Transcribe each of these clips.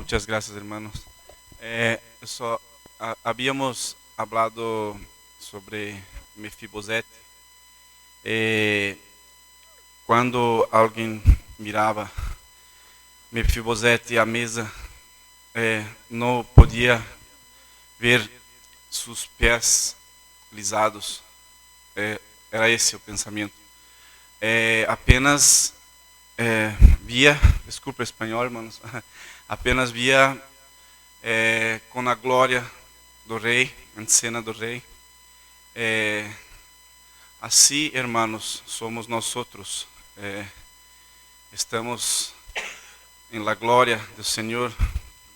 Muchas gracias, hermanos. Habíamos hablado sobre Mefibosete. Quando alguém mirava Mefibosete à mesa, não podia ver seus pés lisados. Era esse o pensamento. Apenas via, desculpa o espanhol, irmãos, apenas via com a glória do rei, em cena do rei. Assim, hermanos, somos nós outros. Estamos em la glória do Senhor,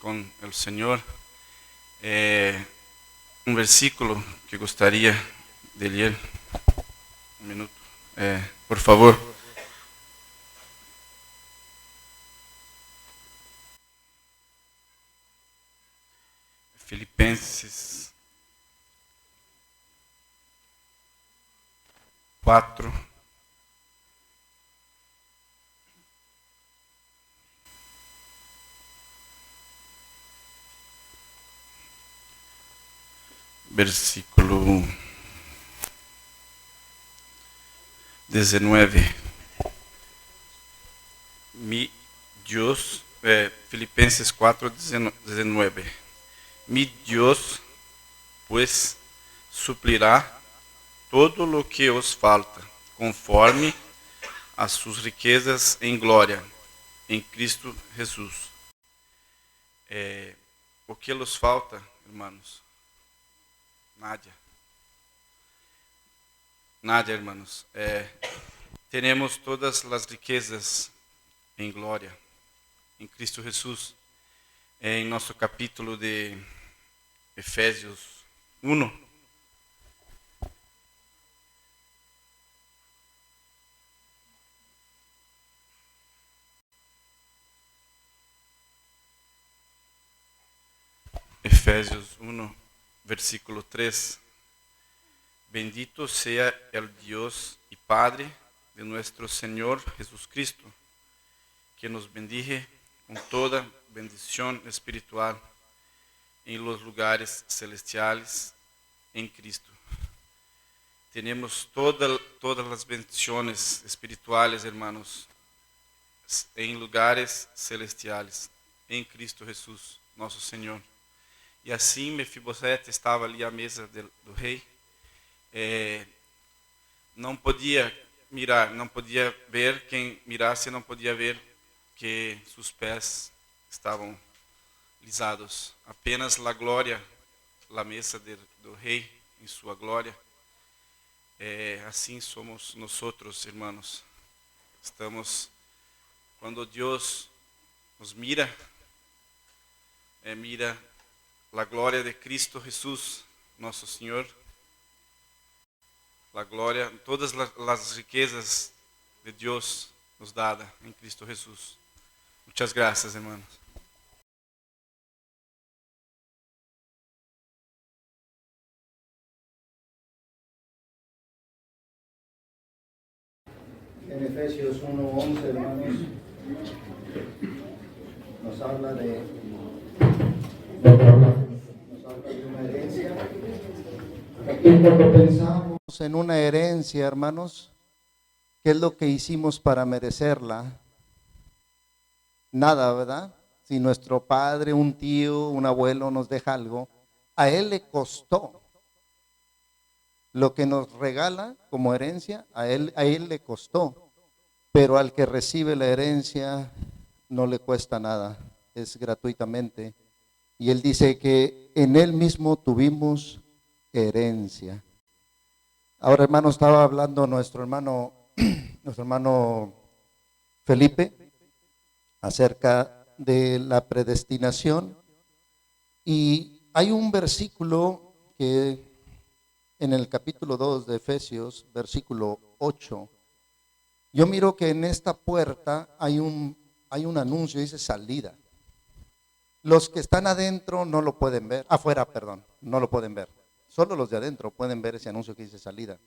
com o Senhor. Um versículo que gostaria de ler. Um minuto, por favor. Filipenses 4. Versículo 19. Filipenses 4, 19. Mi Dios, pues, suplirá todo lo que os falta, conforme a sus riquezas em glória, em Cristo Jesus. O que nos falta, hermanos? Nada, hermanos. Temos todas as riquezas em glória, em Cristo Jesus. Em nosso capítulo de Efésios 1. Efésios 1, versículo 3. Bendito sea el Dios y Padre de nuestro Señor Jesucristo, que nos bendice con toda bendición espiritual en los lugares celestiales en Cristo. Tenemos todas las bendiciones espirituales, hermanos, en lugares celestiales, en Cristo Jesús, nosso Senhor. E assim Mefibosete estava ali à mesa do rei. Não podia mirar, não podia ver, quem mirasse não podia ver que seus pés estavam lisados. Apenas a glória, a mesa do rei em sua glória. Assim somos nós outros, irmãos. Quando Deus nos mira, mira a glória de Cristo Jesus, nosso Senhor. A glória, todas as riquezas de Deus nos dada em Cristo Jesus. Muitas graças, hermanos. En Efesios 1:11, hermanos, nos habla de una herencia. Y cuando pensamos en una herencia, hermanos, ¿qué es lo que hicimos para merecerla? Nada, ¿verdad? Si nuestro padre, un tío, un abuelo nos deja algo, a él le costó. Lo que nos regala como herencia, a él le costó. Pero al que recibe la herencia no le cuesta nada, es gratuitamente. Y él dice que en él mismo tuvimos herencia. Ahora, hermano, estaba hablando nuestro hermano Felipe acerca de la predestinación. Y hay un versículo que en el capítulo 2 de Efesios, versículo 8, yo miro que en esta puerta hay un anuncio, dice salida. Los que están adentro no lo pueden ver, afuera, perdón, no lo pueden ver. Solo los de adentro pueden ver ese anuncio que dice salida.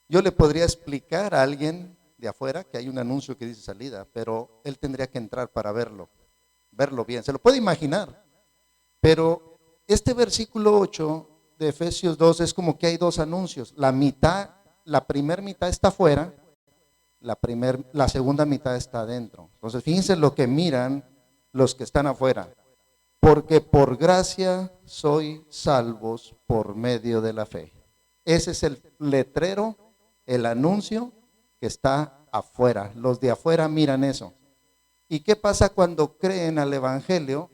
Yo le podría explicar a alguien de afuera que hay un anuncio que dice salida, pero él tendría que entrar para verlo. verlo bien, se lo puede imaginar. Pero este versículo 8 de Efesios 2 es como que hay dos anuncios. La primera mitad está afuera, la segunda mitad está adentro. Entonces, fíjense lo que miran los que están afuera. Porque por gracia soy salvos por medio de la fe. Ese es el letrero, el anuncio que está afuera. Los de afuera miran eso. ¿Y qué pasa cuando creen al Evangelio?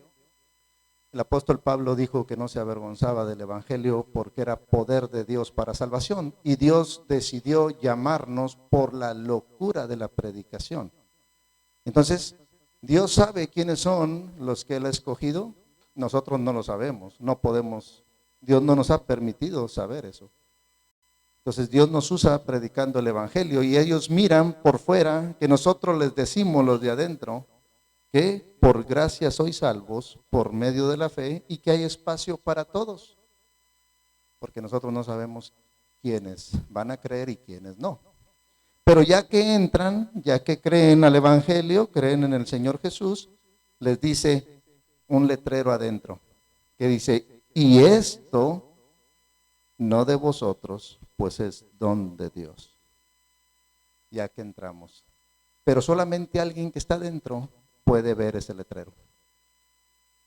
El apóstol Pablo dijo que no se avergonzaba del Evangelio porque era poder de Dios para salvación. Y Dios decidió llamarnos por la locura de la predicación. Entonces, Dios sabe quiénes son los que Él ha escogido. Nosotros no lo sabemos, no podemos. Dios no nos ha permitido saber eso. Entonces Dios nos usa predicando el Evangelio y ellos miran por fuera que nosotros les decimos, los de adentro, que por gracia sois salvos por medio de la fe y que hay espacio para todos, porque nosotros no sabemos quiénes van a creer y quiénes no. Pero ya que entran, ya que creen al Evangelio, creen en el Señor Jesús, les dice un letrero adentro que dice, y esto no de vosotros, pues es don de Dios. Ya que entramos. Pero solamente alguien que está dentro puede ver ese letrero.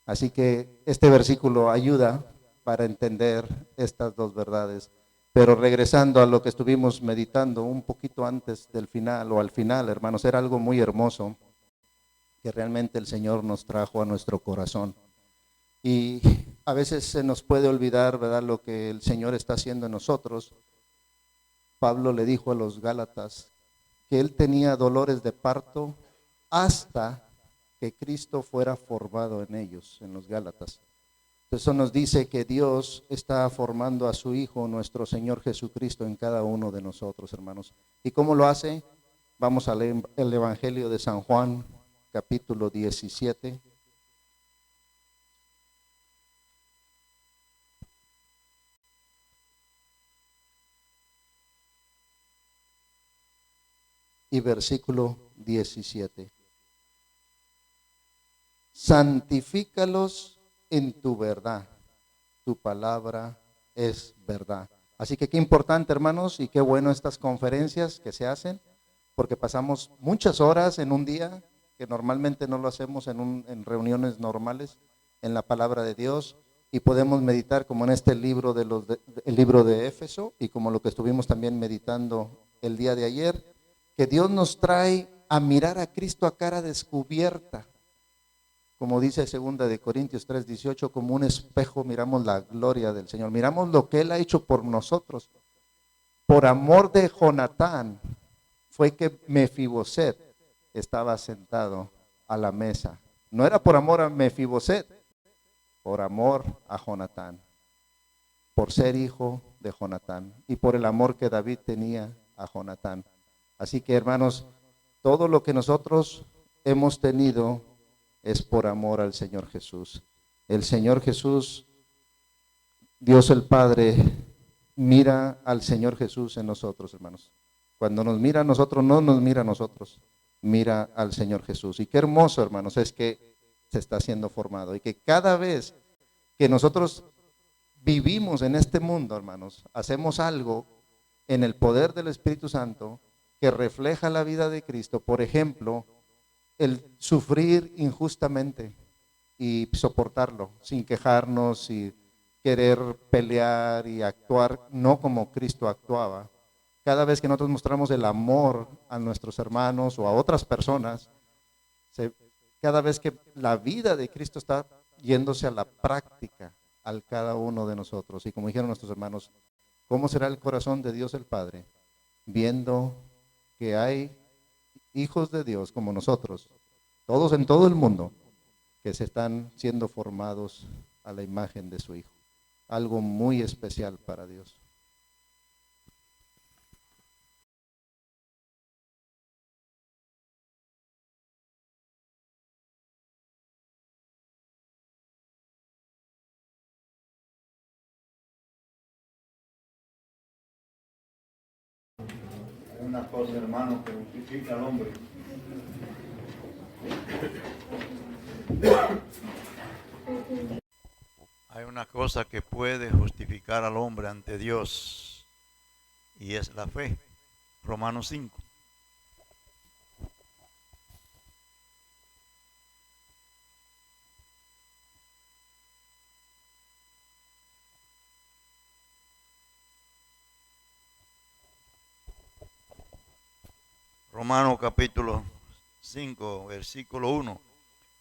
Así que este versículo ayuda para entender estas dos verdades. Pero regresando a lo que estuvimos meditando un poquito antes del final o al final, hermanos, era algo muy hermoso que realmente el Señor nos trajo a nuestro corazón. Y a veces se nos puede olvidar, ¿verdad?, lo que el Señor está haciendo en nosotros. Pablo le dijo a los Gálatas que él tenía dolores de parto hasta que Cristo fuera formado en ellos, en los Gálatas. Eso nos dice que Dios está formando a su Hijo, nuestro Señor Jesucristo, en cada uno de nosotros, hermanos. ¿Y cómo lo hace? Vamos a leer el Evangelio de San Juan, capítulo 17. Y versículo 17. Santifícalos en tu verdad, tu palabra es verdad. Así que qué importante, hermanos, y qué bueno estas conferencias que se hacen, porque pasamos muchas horas en un día, que normalmente no lo hacemos en reuniones normales, en la palabra de Dios, y podemos meditar como en este libro el libro de Éfeso, y como lo que estuvimos también meditando el día de ayer, que Dios nos trae a mirar a Cristo a cara descubierta. Como dice 2 Corintios 3:18, como un espejo miramos la gloria del Señor, miramos lo que Él ha hecho por nosotros. Por amor de Jonatán fue que Mefiboset estaba sentado a la mesa. No era por amor a Mefiboset, por amor a Jonatán, por ser hijo de Jonatán y por el amor que David tenía a Jonatán. Así que, hermanos, todo lo que nosotros hemos tenido es por amor al Señor Jesús. El Señor Jesús, Dios el Padre, mira al Señor Jesús en nosotros, hermanos. Cuando nos mira a nosotros, no nos mira a nosotros, mira al Señor Jesús. Y qué hermoso, hermanos, es que se está siendo formado. Y que cada vez que nosotros vivimos en este mundo, hermanos, hacemos algo en el poder del Espíritu Santo que refleja la vida de Cristo. Por ejemplo, el sufrir injustamente y soportarlo sin quejarnos y querer pelear y actuar no como Cristo actuaba. Cada vez que nosotros mostramos el amor a nuestros hermanos o a otras personas, cada vez que la vida de Cristo está yéndose a la práctica al cada uno de nosotros. Y como dijeron nuestros hermanos, ¿cómo será el corazón de Dios el Padre viendo que hay hijos de Dios como nosotros, todos en todo el mundo, que se están siendo formados a la imagen de su Hijo? Algo muy especial para Dios. Una cosa, hermano, que justifica al hombre. Hay una cosa que puede justificar al hombre ante Dios y es la fe. Romanos 5. Romanos capítulo 5, versículo 1.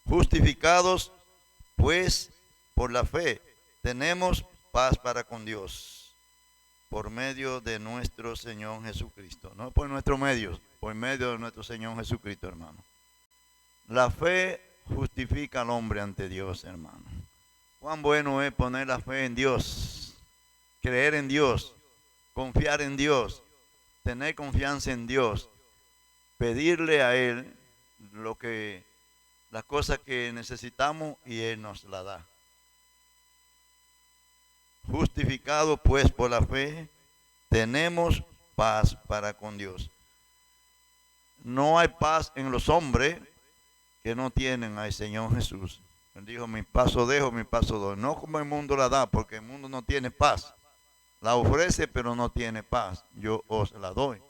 Justificados pues por la fe, tenemos paz para con Dios, por medio de nuestro Señor Jesucristo. No por nuestro medio, por medio de nuestro Señor Jesucristo, hermano. La fe justifica al hombre ante Dios, hermano. Cuán bueno es poner la fe en Dios, creer en Dios, confiar en Dios, tener confianza en Dios, pedirle a Él las cosas que necesitamos y Él nos la da. Justificado pues por la fe, tenemos paz para con Dios. No hay paz en los hombres que no tienen al Señor Jesús. Él dijo, mi paso dejo, mi paso doy. No como el mundo la da, porque el mundo no tiene paz. La ofrece, pero no tiene paz. Yo os la doy.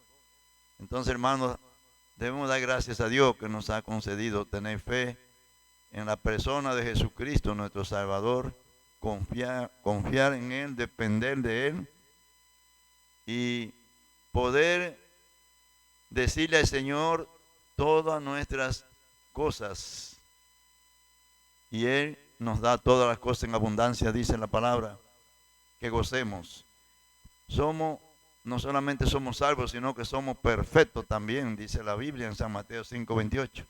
Entonces, hermanos, debemos dar gracias a Dios que nos ha concedido tener fe en la persona de Jesucristo, nuestro Salvador, confiar en Él, depender de Él y poder decirle al Señor todas nuestras cosas. Y Él nos da todas las cosas en abundancia, dice la palabra, que gocemos. No solamente somos salvos, sino que somos perfectos también, dice la Biblia en San Mateo 5:28.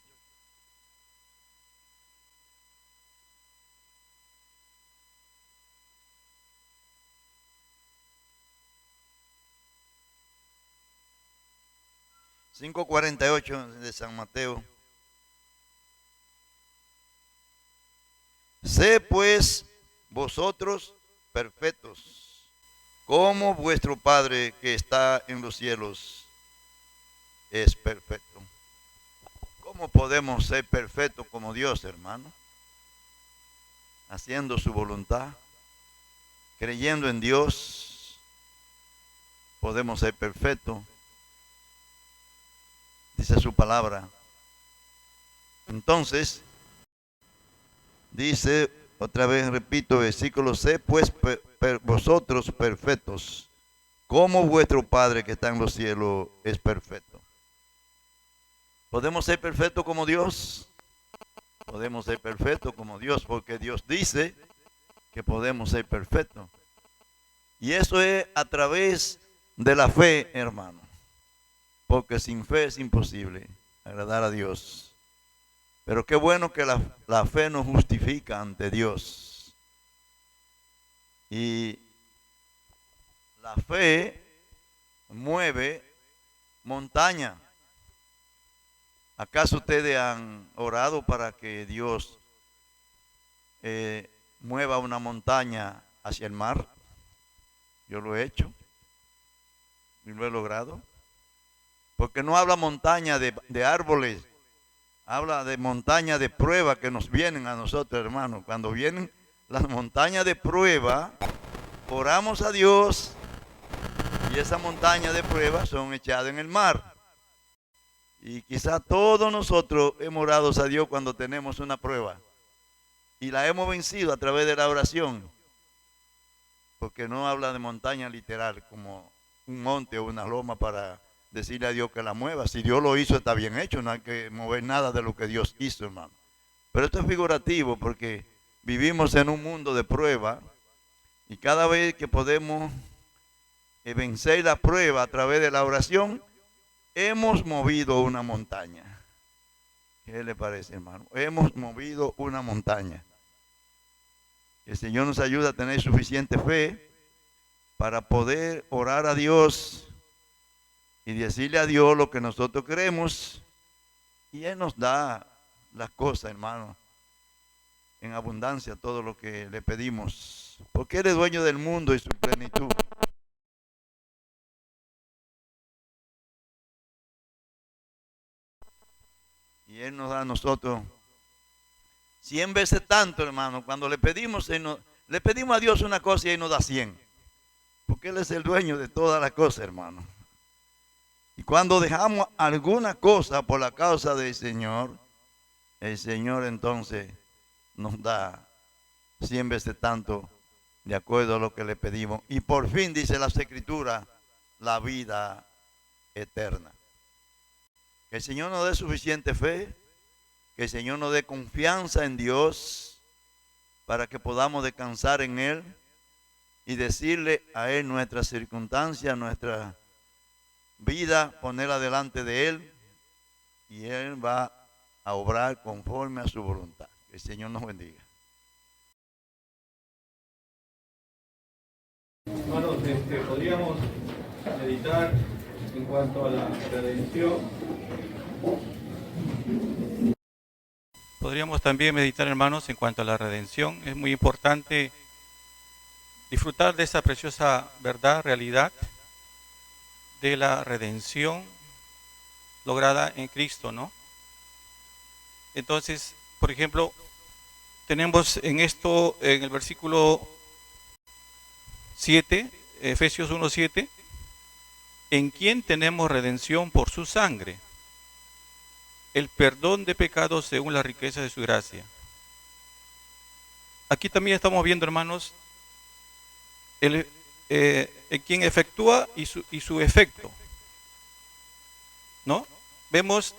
(5:48) de San Mateo. Sé pues vosotros perfectos, como vuestro Padre que está en los cielos es perfecto. ¿Cómo podemos ser perfectos como Dios, hermano? Haciendo su voluntad, creyendo en Dios, podemos ser perfectos. Dice su palabra. Entonces, dice, otra vez repito, versículo, sé pues vosotros perfectos, como vuestro Padre que está en los cielos es perfecto. ¿Podemos ser perfectos como Dios? Podemos ser perfectos como Dios, porque Dios dice que podemos ser perfectos. Y eso es a través de la fe, hermano. Porque sin fe es imposible agradar a Dios. Pero qué bueno que la fe nos justifica ante Dios. Y la fe mueve montaña. ¿Acaso ustedes han orado para que Dios mueva una montaña hacia el mar? Yo lo he hecho y lo he logrado. Porque no habla montaña de árboles, habla de montaña de prueba que nos vienen a nosotros, hermanos. Cuando vienen las montañas de prueba, oramos a Dios y esas montañas de prueba son echadas en el mar. Y quizá todos nosotros hemos orado a Dios cuando tenemos una prueba y la hemos vencido a través de la oración, porque no habla de montaña literal como un monte o una loma para decirle a Dios que la mueva. Si Dios lo hizo, está bien hecho, no hay que mover nada de lo que Dios hizo, hermano. Pero esto es figurativo porque vivimos en un mundo de prueba y cada vez que podemos vencer la prueba a través de la oración, hemos movido una montaña. ¿Qué le parece, hermano? Hemos movido una montaña. El Señor nos ayuda a tener suficiente fe para poder orar a Dios y decirle a Dios lo que nosotros queremos, y Él nos da las cosas, hermano, en abundancia, todo lo que le pedimos, porque Él es dueño del mundo y su plenitud. Y Él nos da a nosotros 100 veces tanto, hermano. Cuando le pedimos a Dios una cosa y Él nos da 100. Porque Él es el dueño de todas las cosas, hermano. Y cuando dejamos alguna cosa por la causa del Señor, el Señor entonces nos da 100 veces tanto de acuerdo a lo que le pedimos. Y por fin, dice las Escrituras, la vida eterna. Que el Señor nos dé suficiente fe, que el Señor nos dé confianza en Dios para que podamos descansar en Él y decirle a Él nuestras circunstancias, nuestra vida, ponerla delante de Él, y Él va a obrar conforme a su voluntad. Que el Señor nos bendiga. Hermanos, podríamos meditar en cuanto a la redención. Podríamos también meditar, hermanos, en cuanto a la redención. Es muy importante disfrutar de esa preciosa verdad, realidad de la redención lograda en Cristo, ¿no? Entonces, por ejemplo, tenemos en esto, en el versículo 7, Efesios 1:7, en quien tenemos redención por su sangre, el perdón de pecados según la riqueza de su gracia. Aquí también estamos viendo, hermanos, quien efectúa y su efecto, ¿no? Vemos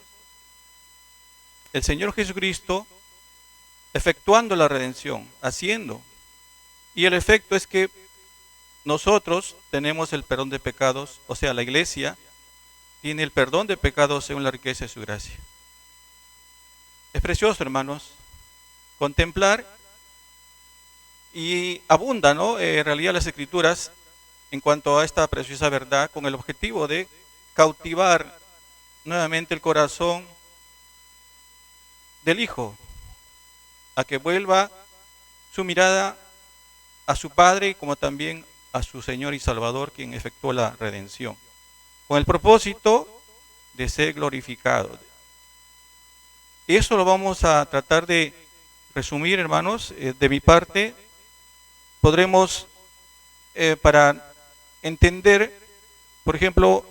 el Señor Jesucristo efectuando la redención, haciendo, y el efecto es que nosotros tenemos el perdón de pecados, o sea, la iglesia tiene el perdón de pecados según la riqueza de su gracia. Es precioso, hermanos, contemplar, y abunda, ¿no? En realidad las Escrituras en cuanto a esta preciosa verdad, con el objetivo de cautivar nuevamente el corazón del Hijo, a que vuelva su mirada a su Padre, como también a su Señor y Salvador, quien efectuó la redención, con el propósito de ser glorificado. Y eso lo vamos a tratar de resumir, hermanos. De mi parte, podremos, para entender, por ejemplo,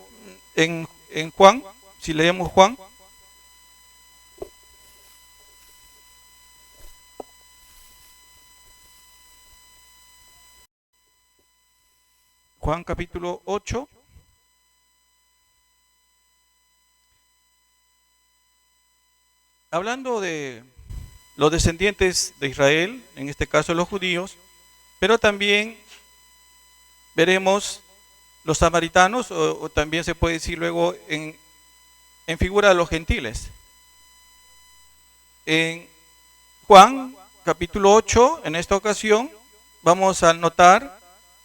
en Juan, si leemos Juan, Juan capítulo 8, hablando de los descendientes de Israel, en este caso los judíos, pero también veremos los samaritanos, o también se puede decir luego en figura de los gentiles. En Juan capítulo 8, en esta ocasión, vamos a notar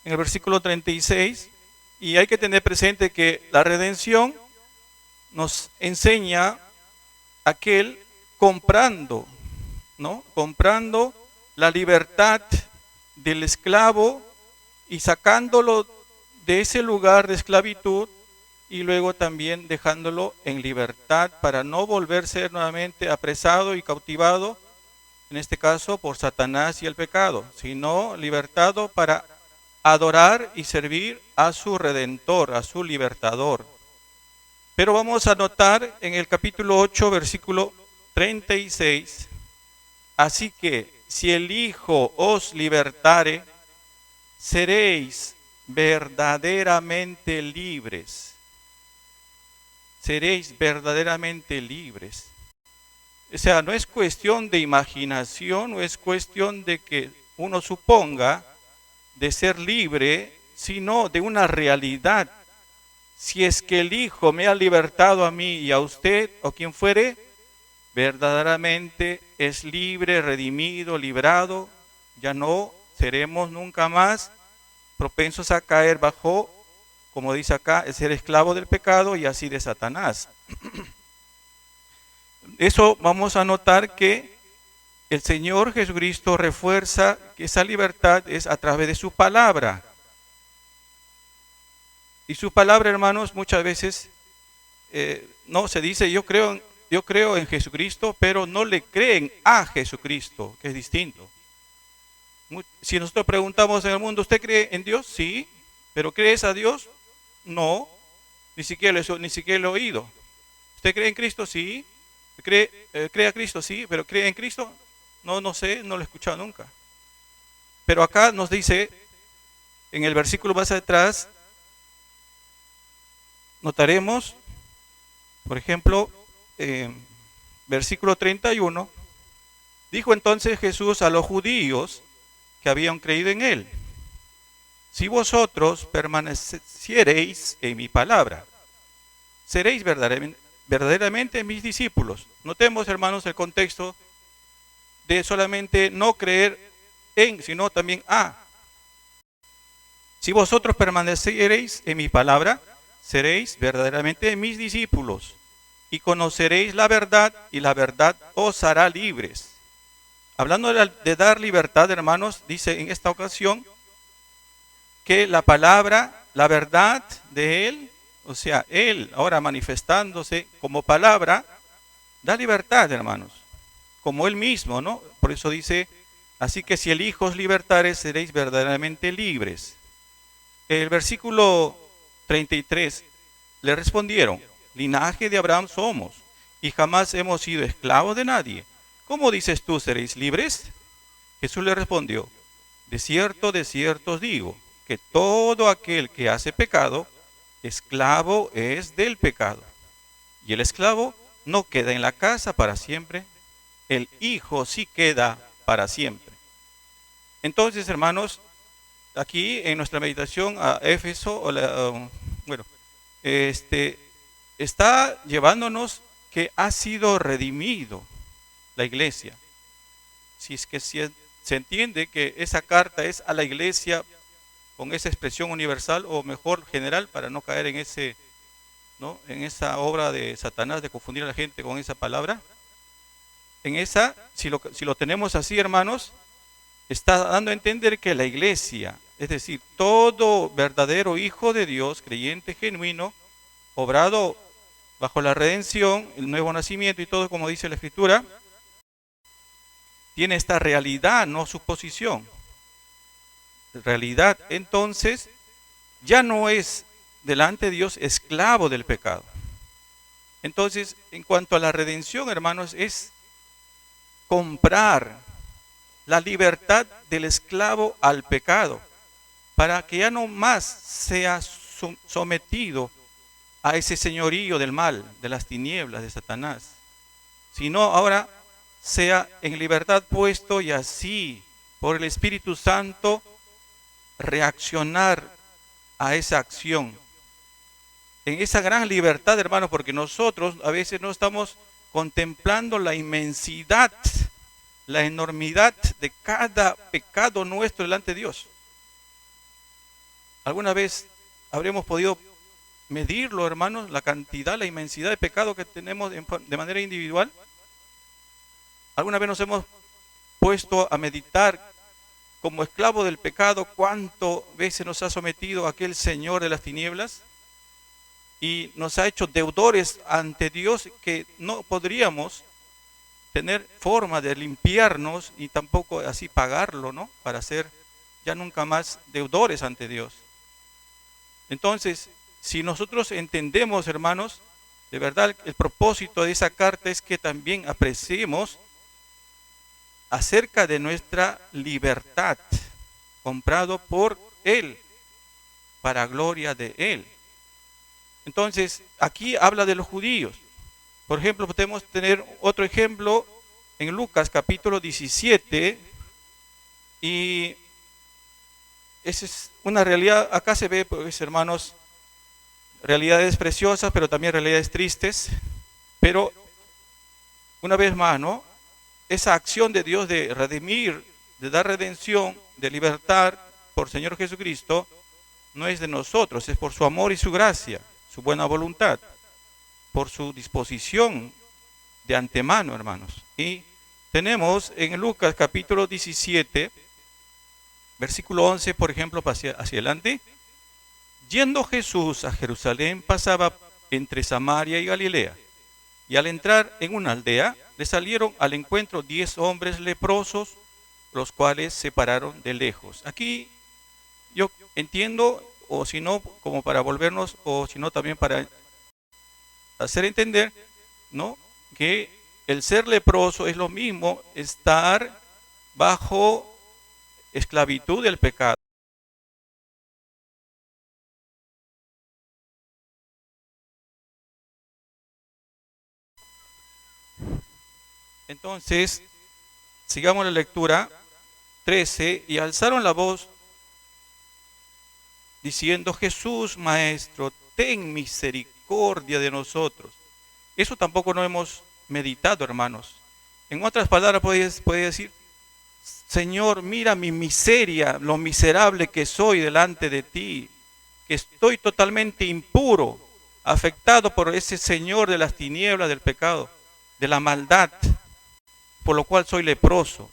en el versículo 36, y hay que tener presente que la redención nos enseña aquel comprando, ¿no? Comprando la libertad del esclavo y sacándolo de ese lugar de esclavitud, y luego también dejándolo en libertad para no volver a ser nuevamente apresado y cautivado, en este caso por Satanás y el pecado, sino libertado para adorar y servir a su Redentor, a su Libertador. Pero vamos a notar en el capítulo 8, versículo 36, así que si el Hijo os libertare, seréis verdaderamente libres. Seréis verdaderamente libres. O sea, no es cuestión de imaginación, no es cuestión de que uno suponga de ser libre, sino de una realidad. Si es que el Hijo me ha libertado a mí y a usted, o quien fuere, verdaderamente es libre, redimido, librado. Ya no seremos nunca más propensos a caer bajo, como dice acá, el ser esclavo del pecado y así de Satanás. Eso vamos a notar que el Señor Jesucristo refuerza que esa libertad es a través de su palabra. Y su palabra, hermanos, muchas veces no se dice, yo creo yo creo en Jesucristo, pero no le creen a Jesucristo, que es distinto. Si nosotros preguntamos en el mundo, ¿usted cree en Dios? Sí. ¿Pero crees a Dios? No. Ni siquiera lo he oído. ¿Usted cree en Cristo? Sí. ¿Cree a Cristo? Sí. ¿Pero cree en Cristo? No sé, no lo he escuchado nunca. Pero acá nos dice, en el versículo más atrás, notaremos, por ejemplo, versículo 31, dijo entonces Jesús a los judíos que habían creído en él: si vosotros permaneciereis en mi palabra, seréis verdaderamente mis discípulos. Notemos, hermanos, el contexto de solamente no creer en, sino también a. Si vosotros permaneciereis en mi palabra, seréis verdaderamente mis discípulos, y conoceréis la verdad, y la verdad os hará libres. Hablando de dar libertad, hermanos, dice en esta ocasión que la palabra, la verdad de Él, o sea, Él ahora manifestándose como palabra, da libertad, hermanos, como Él mismo, ¿no? Por eso dice, así que si el Hijo os libertare, seréis verdaderamente libres. El versículo 33, le respondieron: linaje de Abraham somos, y jamás hemos sido esclavos de nadie. ¿Cómo dices tú, seréis libres? Jesús le respondió: de cierto os digo, que todo aquel que hace pecado, esclavo es del pecado. Y el esclavo no queda en la casa para siempre, el Hijo sí queda para siempre. Entonces, hermanos, aquí en nuestra meditación a Éfeso, está llevándonos que ha sido redimido la iglesia. Si es que se entiende que esa carta es a la iglesia con esa expresión universal, o mejor general, para no caer en esa obra de Satanás de confundir a la gente con esa palabra. En esa, si lo tenemos así, hermanos, está dando a entender que la iglesia, es decir, todo verdadero hijo de Dios, creyente genuino, obrado bajo la redención, el nuevo nacimiento y todo como dice la Escritura, tiene esta realidad, no suposición. Realidad, entonces, ya no es delante de Dios esclavo del pecado. Entonces, en cuanto a la redención, hermanos, es comprar la libertad del esclavo al pecado, para que ya no más sea sometido a ese señorío del mal, de las tinieblas, de Satanás, sino ahora sea en libertad puesto, y así, por el Espíritu Santo, reaccionar a esa acción. En esa gran libertad, hermanos, porque nosotros a veces no estamos contemplando la inmensidad, la enormidad de cada pecado nuestro delante de Dios. ¿Alguna vez habremos podido medirlo, hermanos, la cantidad, la inmensidad de pecado que tenemos de manera individual? ¿Alguna vez nos hemos puesto a meditar como esclavo del pecado cuántas veces nos ha sometido aquel señor de las tinieblas y nos ha hecho deudores ante Dios, que no podríamos tener forma de limpiarnos y tampoco así pagarlo, ¿no? Para ser ya nunca más deudores ante Dios. Entonces, si nosotros entendemos, hermanos, de verdad el propósito de esa carta es que también apreciemos acerca de nuestra libertad, comprado por Él, para gloria de Él. Entonces, aquí habla de los judíos. Por ejemplo, podemos tener otro ejemplo en Lucas capítulo 17, y esa es una realidad. Acá se ve, pues, hermanos, realidades preciosas, pero también realidades tristes. Pero, una vez más, ¿no? Esa acción de Dios de redimir, de dar redención, de libertad por Señor Jesucristo, no es de nosotros, es por su amor y su gracia, su buena voluntad, por su disposición de antemano, hermanos. Y tenemos en Lucas capítulo 17, versículo 11, por ejemplo, hacia adelante: yendo Jesús a Jerusalén, pasaba entre Samaria y Galilea. Y al entrar en una aldea, le salieron al encuentro 10 hombres leprosos, los cuales se pararon de lejos. Aquí yo entiendo, o si no, como para volvernos, o si no, también para hacer entender, ¿no?, que el ser leproso es lo mismo estar bajo esclavitud del pecado. Entonces, sigamos la lectura. 13, y alzaron la voz diciendo: Jesús, Maestro, ten misericordia de nosotros. Eso tampoco no hemos meditado, hermanos. En otras palabras puede decir: Señor, mira mi miseria, lo miserable que soy delante de ti, que estoy totalmente impuro, afectado por ese Señor de las tinieblas, del pecado, de la maldad, por lo cual soy leproso.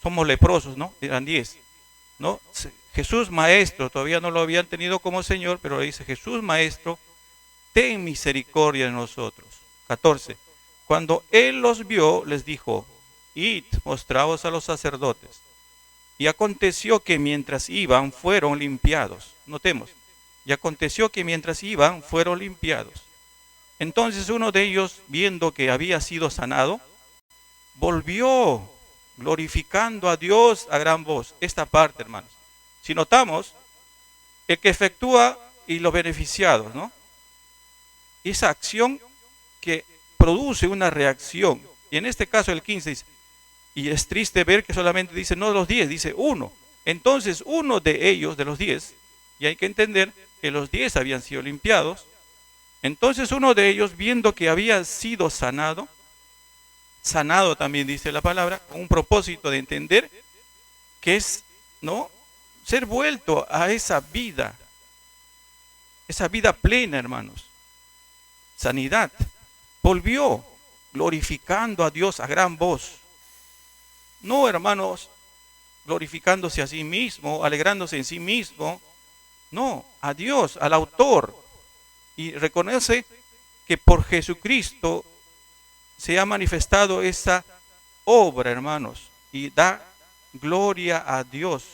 Somos leprosos, ¿no? Eran 10, ¿no? Jesús Maestro, todavía no lo habían tenido como Señor, pero dice: Jesús Maestro, ten misericordia de nosotros. 14. Cuando Él los vio, les dijo: Id, mostraos a los sacerdotes. Y aconteció que mientras iban, fueron limpiados. Notemos, y aconteció que mientras iban, fueron limpiados. Entonces uno de ellos, viendo que había sido sanado, volvió, glorificando a Dios a gran voz. Esta parte, hermanos, si notamos, el que efectúa y los beneficiados, ¿no? Esa acción que produce una reacción. Y en este caso el 15 dice, y es triste ver que solamente dice no los 10, dice uno. Entonces uno de ellos, de los 10, y hay que entender que los 10 habían sido limpiados. Entonces uno de ellos, viendo que había sido sanado también dice la palabra, con un propósito de entender que es, ¿no?, ser vuelto a esa vida plena, hermanos, sanidad, volvió glorificando a Dios a gran voz. No, hermanos, glorificándose a sí mismo, alegrándose en sí mismo, no, a Dios, al autor, y reconoce que por Jesucristo se ha manifestado esa obra, hermanos, y da gloria a Dios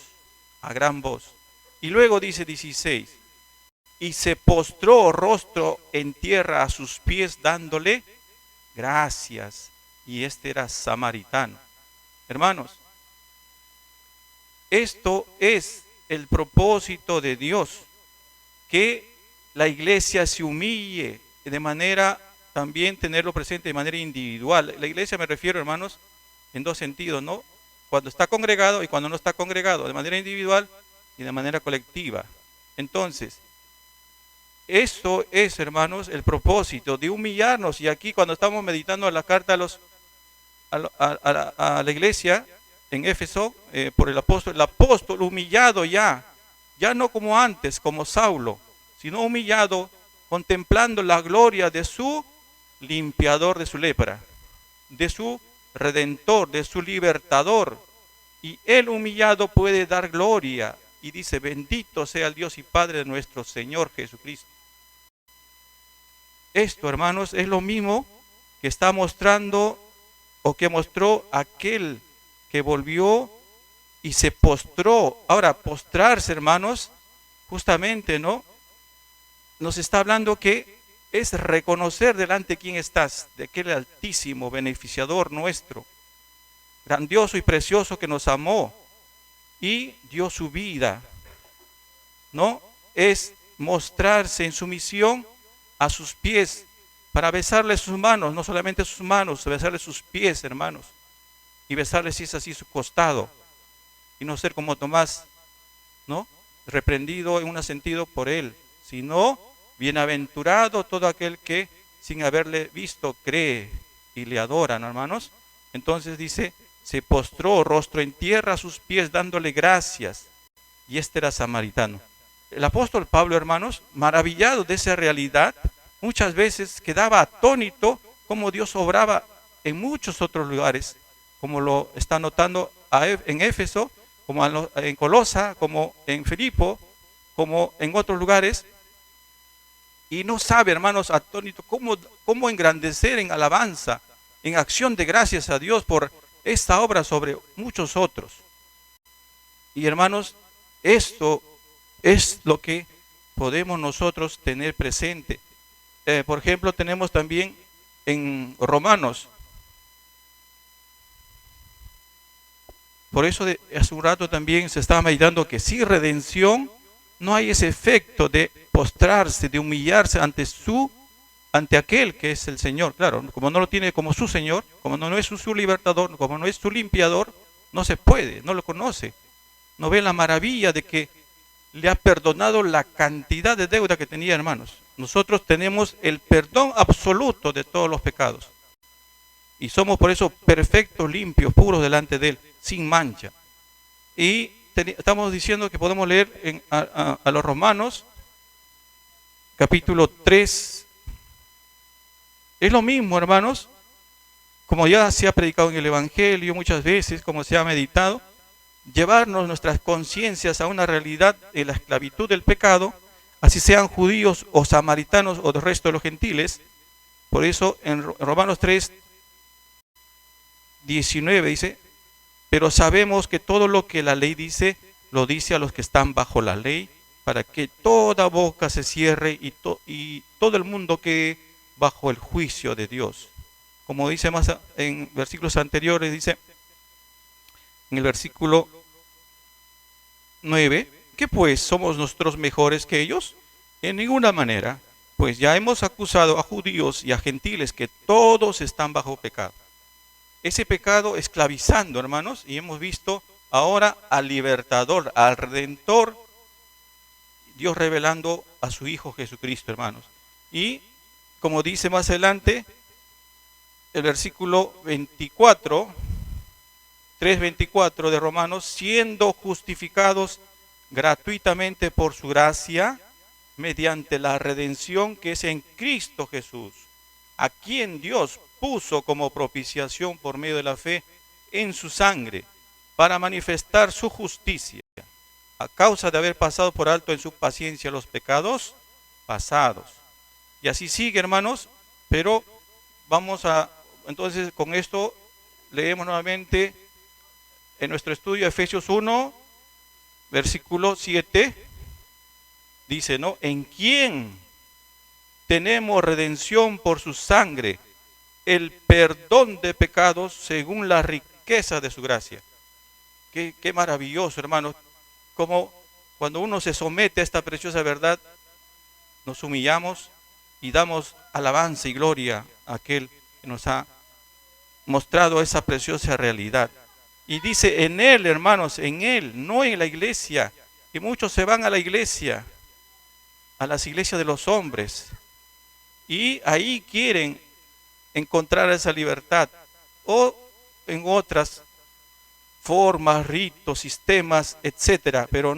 a gran voz. Y luego dice 16, y se postró rostro en tierra a sus pies dándole gracias. Y este era samaritano. Hermanos, esto es el propósito de Dios, que la iglesia se humille de manera, también tenerlo presente de manera individual. La iglesia, me refiero, hermanos, en dos sentidos, ¿no? Cuando está congregado y cuando no está congregado, de manera individual y de manera colectiva. Entonces, eso es, hermanos, el propósito de humillarnos. Y aquí, cuando estamos meditando la carta a la iglesia en Éfeso, por el apóstol humillado ya no como antes, como Saulo, sino humillado, contemplando la gloria de su limpiador de su lepra, de su redentor, de su libertador. Y el humillado puede dar gloria. Y dice: bendito sea el Dios y Padre de nuestro Señor Jesucristo. Esto, hermanos, es lo mismo que está mostrando, o que mostró aquel que volvió y se postró. Ahora, postrarse, hermanos, justamente, ¿no?, nos está hablando que es reconocer delante de quién estás, de aquel altísimo beneficiador nuestro, grandioso y precioso, que nos amó y dio su vida, ¿no? Es mostrarse en sumisión a sus pies, para besarle sus manos, no solamente sus manos, besarle sus pies, hermanos, y besarle, si es así, su costado, y no ser como Tomás, ¿no?, reprendido en un sentido por él, sino bienaventurado todo aquel que sin haberle visto cree y le adora, ¿no, hermanos? Entonces dice, se postró rostro en tierra a sus pies dándole gracias. Y este era samaritano. El apóstol Pablo, hermanos, maravillado de esa realidad, muchas veces quedaba atónito cómo Dios obraba en muchos otros lugares, como lo está notando en Éfeso, como en Colosa, como en Filipo, como en otros lugares. y no sabe, hermanos, atónito, cómo engrandecer en alabanza, en acción de gracias a Dios por esta obra sobre muchos otros. Y hermanos, esto es lo que podemos nosotros tener presente. Por ejemplo, tenemos también en Romanos. Por eso hace un rato también se estaba meditando que sin redención no hay ese efecto de postrarse, de humillarse ante aquel que es el Señor. Claro, como no lo tiene como su Señor, como no es su libertador, como no es su limpiador, no se puede, no lo conoce. No ve la maravilla de que le ha perdonado la cantidad de deuda que tenía, hermanos. Nosotros tenemos el perdón absoluto de todos los pecados. Y somos por eso perfectos, limpios, puros delante de Él, sin mancha. Y estamos diciendo que podemos leer a los Romanos, capítulo 3. Es lo mismo, hermanos, como ya se ha predicado en el Evangelio muchas veces, como se ha meditado, llevarnos nuestras conciencias a una realidad de la esclavitud del pecado, así sean judíos o samaritanos o del resto de los gentiles. Por eso en Romanos 3, 19 dice, pero sabemos que todo lo que la ley dice, lo dice a los que están bajo la ley, para que toda boca se cierre y todo el mundo quede bajo el juicio de Dios. Como dice más en versículos anteriores, dice en el versículo 9, ¿qué pues somos nosotros mejores que ellos? En ninguna manera, pues ya hemos acusado a judíos y a gentiles que todos están bajo pecado. Ese pecado esclavizando, hermanos, y hemos visto ahora al libertador, al redentor, Dios revelando a su Hijo Jesucristo, hermanos. Y como dice más adelante, el versículo 24, 3:24 de Romanos, siendo justificados gratuitamente por su gracia, mediante la redención que es en Cristo Jesús, a quien Dios puso como propiciación por medio de la fe en su sangre, para manifestar su justicia, a causa de haber pasado por alto en su paciencia los pecados pasados. Y así sigue, hermanos, pero entonces con esto leemos nuevamente en nuestro estudio Efesios 1, versículo 7, dice, ¿no? En quien tenemos redención por su sangre, el perdón de pecados según la riqueza de su gracia. Qué maravilloso, hermanos, como cuando uno se somete a esta preciosa verdad, nos humillamos y damos alabanza y gloria a aquel que nos ha mostrado esa preciosa realidad. Y dice en Él, hermanos, en Él, no en la iglesia. Y muchos se van a la iglesia, a las iglesias de los hombres, y ahí quieren encontrar esa libertad, o en otras formas, ritos, sistemas, etcétera, pero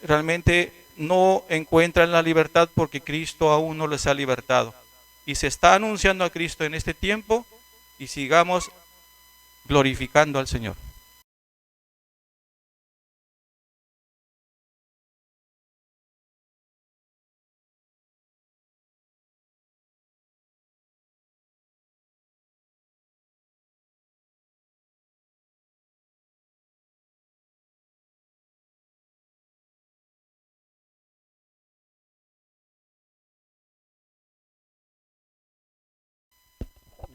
realmente no encuentran la libertad porque Cristo aún no les ha libertado. Y se está anunciando a Cristo en este tiempo, y sigamos glorificando al Señor.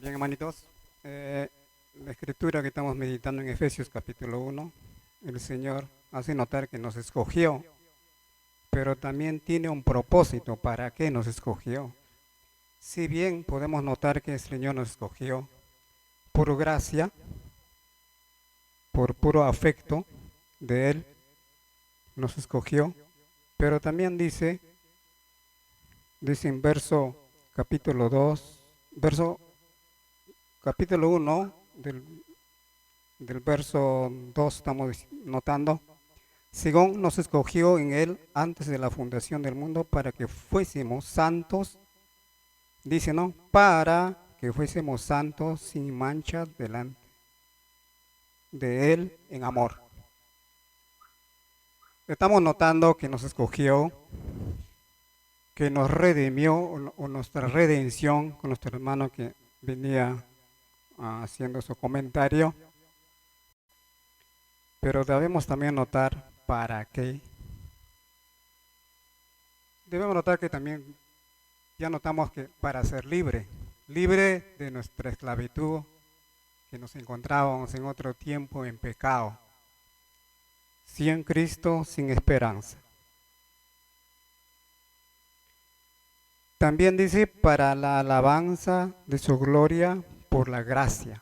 Bien, hermanitos, la escritura que estamos meditando en Efesios capítulo 1, el Señor hace notar que nos escogió, pero también tiene un propósito para qué nos escogió. Si bien podemos notar que el Señor nos escogió por gracia, por puro afecto de Él, nos escogió, pero también dice en verso capítulo 2, capítulo 1 del verso 2 estamos notando, según nos escogió en Él antes de la fundación del mundo para que fuésemos santos, dice, ¿no? Para que fuésemos santos sin mancha delante de Él en amor. Estamos notando que nos escogió que nos redimió o nuestra redención, con nuestro hermano que venía haciendo su comentario. Pero debemos también notar para qué. Debemos notar que también ya notamos que para ser libre de nuestra esclavitud, que nos encontrábamos en otro tiempo en pecado, sin Cristo, sin esperanza. También dice para la alabanza de su gloria por la gracia.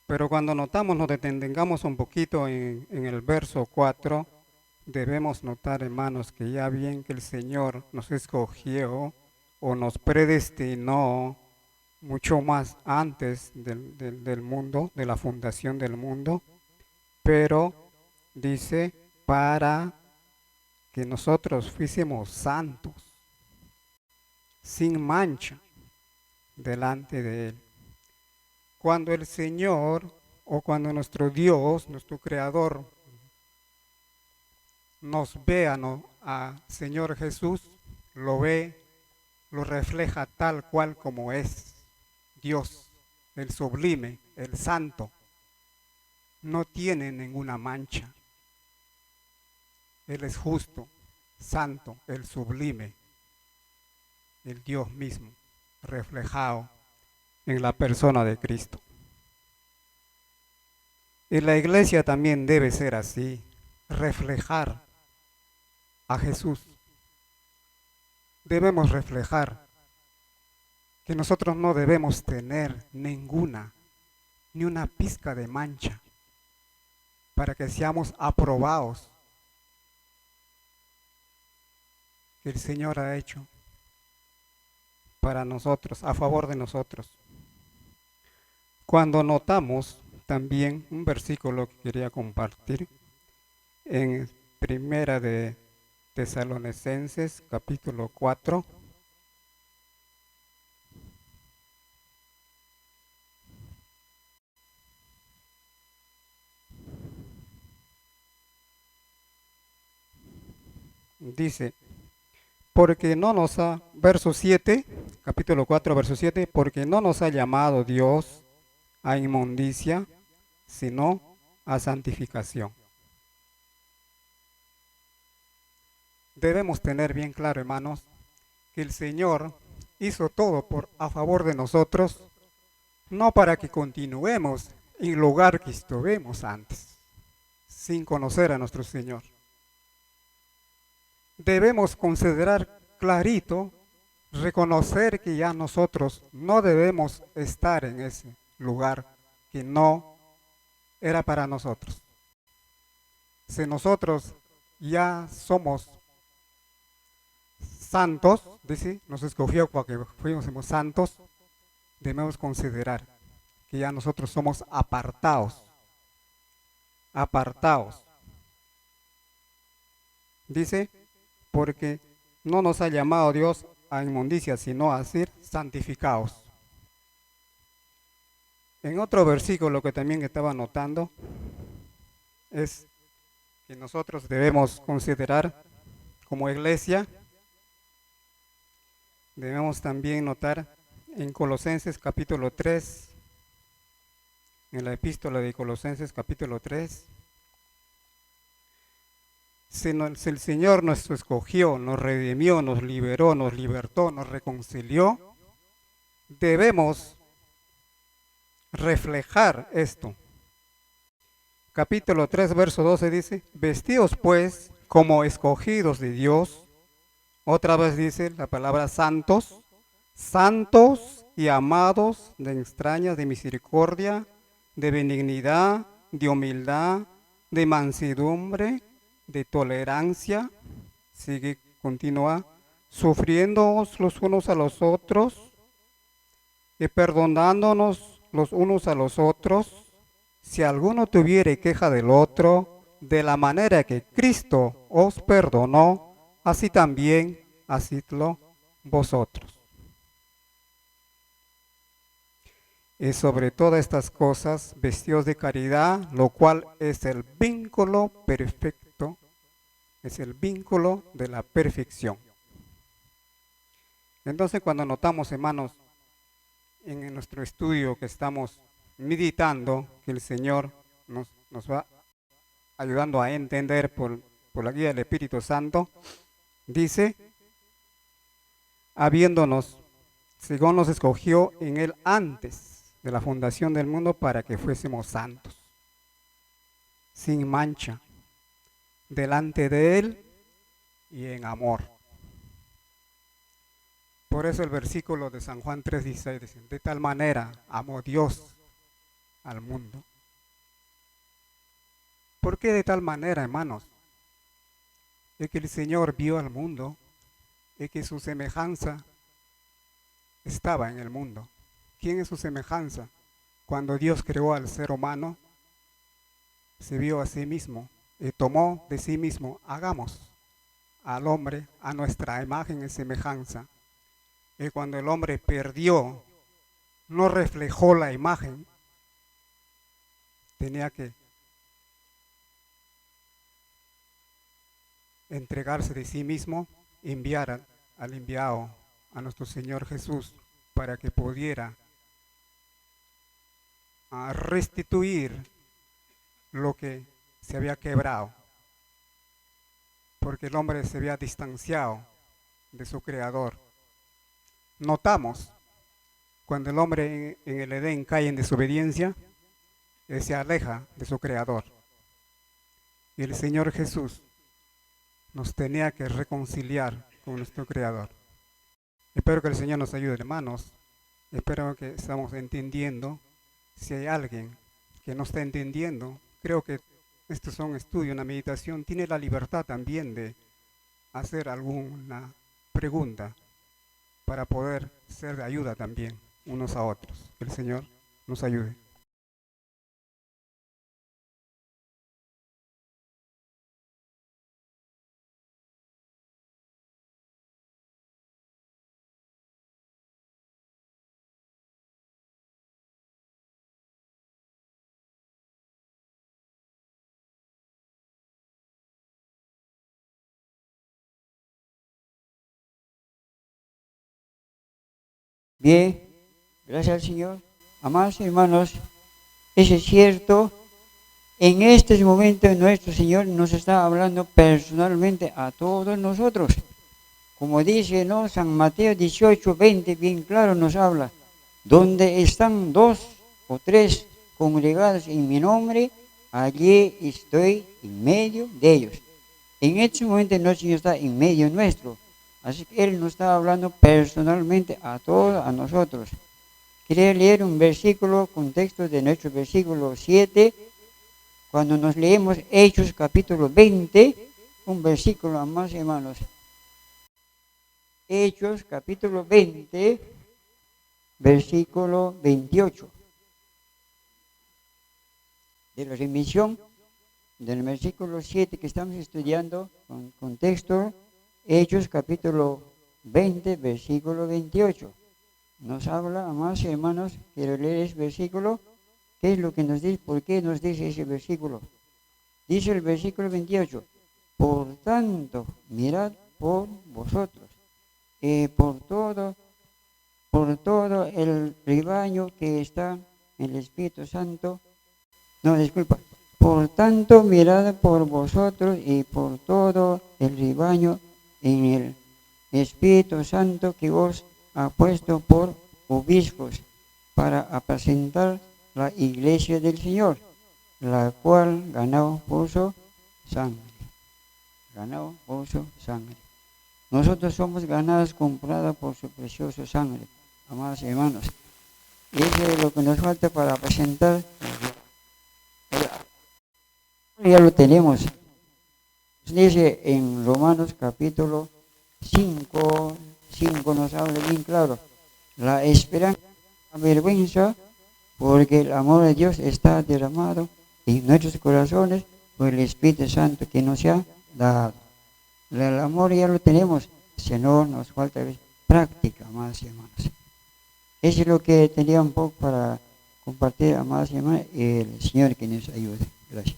Pero cuando notamos, nos detengamos un poquito en el verso 4, debemos notar, hermanos, que ya bien que el Señor nos escogió o nos predestinó mucho más antes del mundo, de la fundación del mundo, pero dice para que nosotros fuésemos santos, sin mancha, delante de Él. Cuando el Señor o cuando nuestro Dios, nuestro Creador, nos ve a Señor Jesús, lo ve, lo refleja tal cual como es Dios, el sublime, el santo. No tiene ninguna mancha. Él es justo, santo, el sublime, el Dios mismo, reflejado en la persona de Cristo. Y la iglesia también debe ser así, reflejar a Jesús. Debemos reflejar que nosotros no debemos tener ni una pizca de mancha, para que seamos aprobados, que el Señor ha hecho para nosotros, a favor de nosotros. Cuando notamos también un versículo que quería compartir en Primera de Tesalonicenses, capítulo 4. Dice, porque no nos ha, verso 7, capítulo 4, verso 7, porque no nos ha llamado Dios a inmundicia, sino a santificación. Debemos tener bien claro, hermanos, que el Señor hizo todo a favor de nosotros, no para que continuemos en el lugar que estuvimos antes, sin conocer a nuestro Señor. Debemos considerar clarito, reconocer que ya nosotros no debemos estar en ese lugar que no era para nosotros. Si nosotros ya somos santos, dice, nos escogió para que fuésemos santos, debemos considerar que ya nosotros somos apartados. Dice, porque no nos ha llamado Dios a inmundicia, sino a ser santificados. En otro versículo que también estaba notando, es que nosotros debemos considerar como iglesia, debemos también notar en Colosenses capítulo 3, en la epístola de Colosenses capítulo 3, si el Señor nos escogió, nos redimió, nos liberó, nos libertó, nos reconcilió, debemos reflejar esto. Capítulo 3, verso 12 dice, vestidos pues como escogidos de Dios, otra vez dice la palabra santos, santos y amados de extrañas de misericordia, de benignidad, de humildad, de mansedumbre, de tolerancia, continúa, sufriéndoos los unos a los otros y perdonándonos los unos a los otros, si alguno tuviere queja del otro, de la manera que Cristo os perdonó, así también hacedlo vosotros. Y sobre todas estas cosas, vestidos de caridad, lo cual es el vínculo perfecto es el vínculo de la perfección. Entonces, cuando notamos, hermanos, en nuestro estudio que estamos meditando, que el Señor nos va ayudando a entender por la guía del Espíritu Santo, dice, habiéndonos, según nos escogió en Él antes de la fundación del mundo para que fuésemos santos, sin mancha, delante de Él y en amor. Por eso el versículo de San Juan 3:16 dice, de tal manera amó Dios al mundo. ¿Por qué de tal manera, hermanos? Es que el Señor vio al mundo, es que su semejanza estaba en el mundo. ¿Quién es su semejanza? Cuando Dios creó al ser humano, se vio a sí mismo y tomó de sí mismo, hagamos al hombre a nuestra imagen y semejanza. Y cuando el hombre perdió, no reflejó la imagen, tenía que entregarse de sí mismo, enviar al enviado, a nuestro Señor Jesús, para que pudiera restituir lo que se había quebrado, porque el hombre se había distanciado de su Creador. Notamos, cuando el hombre en el Edén cae en desobediencia, él se aleja de su Creador. Y el Señor Jesús nos tenía que reconciliar con nuestro Creador. Espero que el Señor nos ayude, hermanos. Espero que estamos entendiendo. Si hay alguien que no está entendiendo, creo que esto es un estudio, una meditación, tiene la libertad también de hacer alguna pregunta para poder ser de ayuda también unos a otros. Que el Señor nos ayude. Bien, gracias al Señor. Amados hermanos, eso es cierto. En estos momentos nuestro Señor nos está hablando personalmente a todos nosotros. Como dice, ¿no? San Mateo 18:20, bien claro nos habla. Donde están 2 o 3 congregados en mi nombre, allí estoy en medio de ellos. En este momento nuestro Señor está en medio nuestro. Así que Él nos está hablando personalmente a todos, a nosotros. Quería leer un versículo, contexto de nuestro versículo 7, cuando nos leemos Hechos capítulo 20, un versículo más, hermanos. Hechos capítulo 20, versículo 28. De la remisión del versículo 7 que estamos estudiando, con contexto, Hechos capítulo 20, versículo 28. Nos habla, amados hermanos, quiero leer ese versículo. ¿Qué es lo que nos dice? ¿Por qué nos dice ese versículo? Dice el versículo 28. Por tanto, mirad por vosotros, por todo el rebaño que está en el Espíritu Santo. No, disculpa. Por tanto, mirad por vosotros y por todo el rebaño en el Espíritu Santo que os ha puesto por obispos para apacentar la iglesia del Señor, la cual ganó por su sangre. Ganó por su sangre. Nosotros somos ganados, comprados por su preciosa sangre, amados hermanos. Y eso es lo que nos falta para apacentar. Ya lo tenemos. Dice en Romanos capítulo 5 nos habla bien claro. La esperanza avergüenza, porque el amor de Dios está derramado en nuestros corazones por el Espíritu Santo que nos ha dado. El amor ya lo tenemos, si no nos falta práctica, amados hermanos. Eso es lo que tenía un poco para compartir, amados hermanos, y el Señor que nos ayude. Gracias.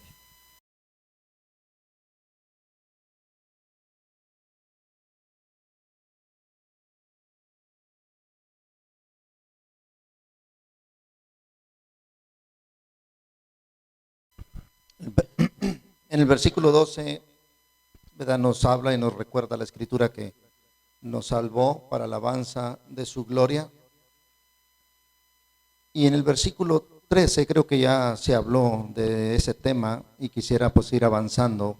En el versículo 12, ¿verdad?, nos habla y nos recuerda la Escritura que nos salvó para alabanza de su gloria. Y en el versículo 13 creo que ya se habló de ese tema y quisiera pues ir avanzando.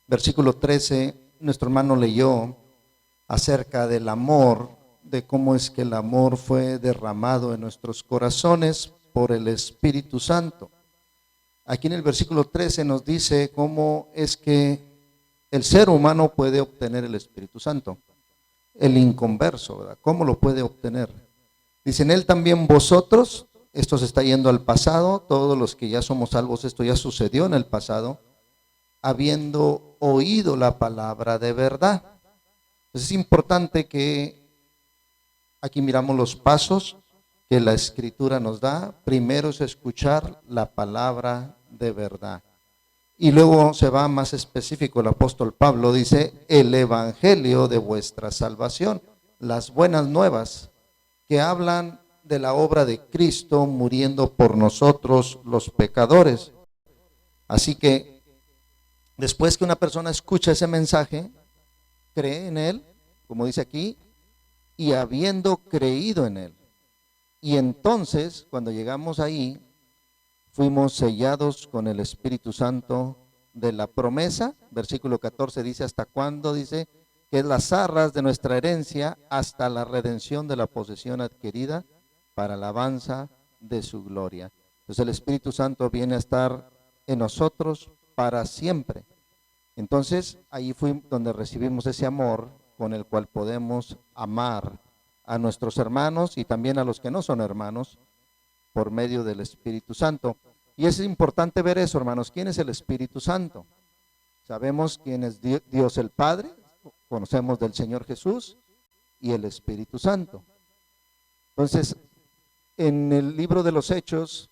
Versículo 13, nuestro hermano leyó acerca del amor, de cómo es que el amor fue derramado en nuestros corazones por el Espíritu Santo. Aquí en el versículo 13 nos dice cómo es que el ser humano puede obtener el Espíritu Santo. El inconverso, ¿verdad? ¿Cómo lo puede obtener? Dice, en él también vosotros, esto se está yendo al pasado, todos los que ya somos salvos, esto ya sucedió en el pasado, habiendo oído la palabra de verdad. Entonces es importante que aquí miramos los pasos que la Escritura nos da. Primero es escuchar la palabra de verdad. Y luego se va más específico, el apóstol Pablo dice, el evangelio de vuestra salvación, las buenas nuevas que hablan de la obra de Cristo muriendo por nosotros los pecadores. Así que después que una persona escucha ese mensaje, cree en él, como dice aquí, y habiendo creído en él. Y entonces, cuando llegamos ahí, fuimos sellados con el Espíritu Santo de la promesa. Versículo 14 dice, ¿hasta cuándo? Dice, que es las arras de nuestra herencia hasta la redención de la posesión adquirida para alabanza de su gloria. Entonces el Espíritu Santo viene a estar en nosotros para siempre. Entonces ahí fue donde recibimos ese amor con el cual podemos amar a nuestros hermanos y también a los que no son hermanos, por medio del Espíritu Santo. Y es importante ver eso, hermanos. ¿Quién es el Espíritu Santo? Sabemos quién es Dios el Padre, conocemos del Señor Jesús y el Espíritu Santo. Entonces, en el libro de los Hechos,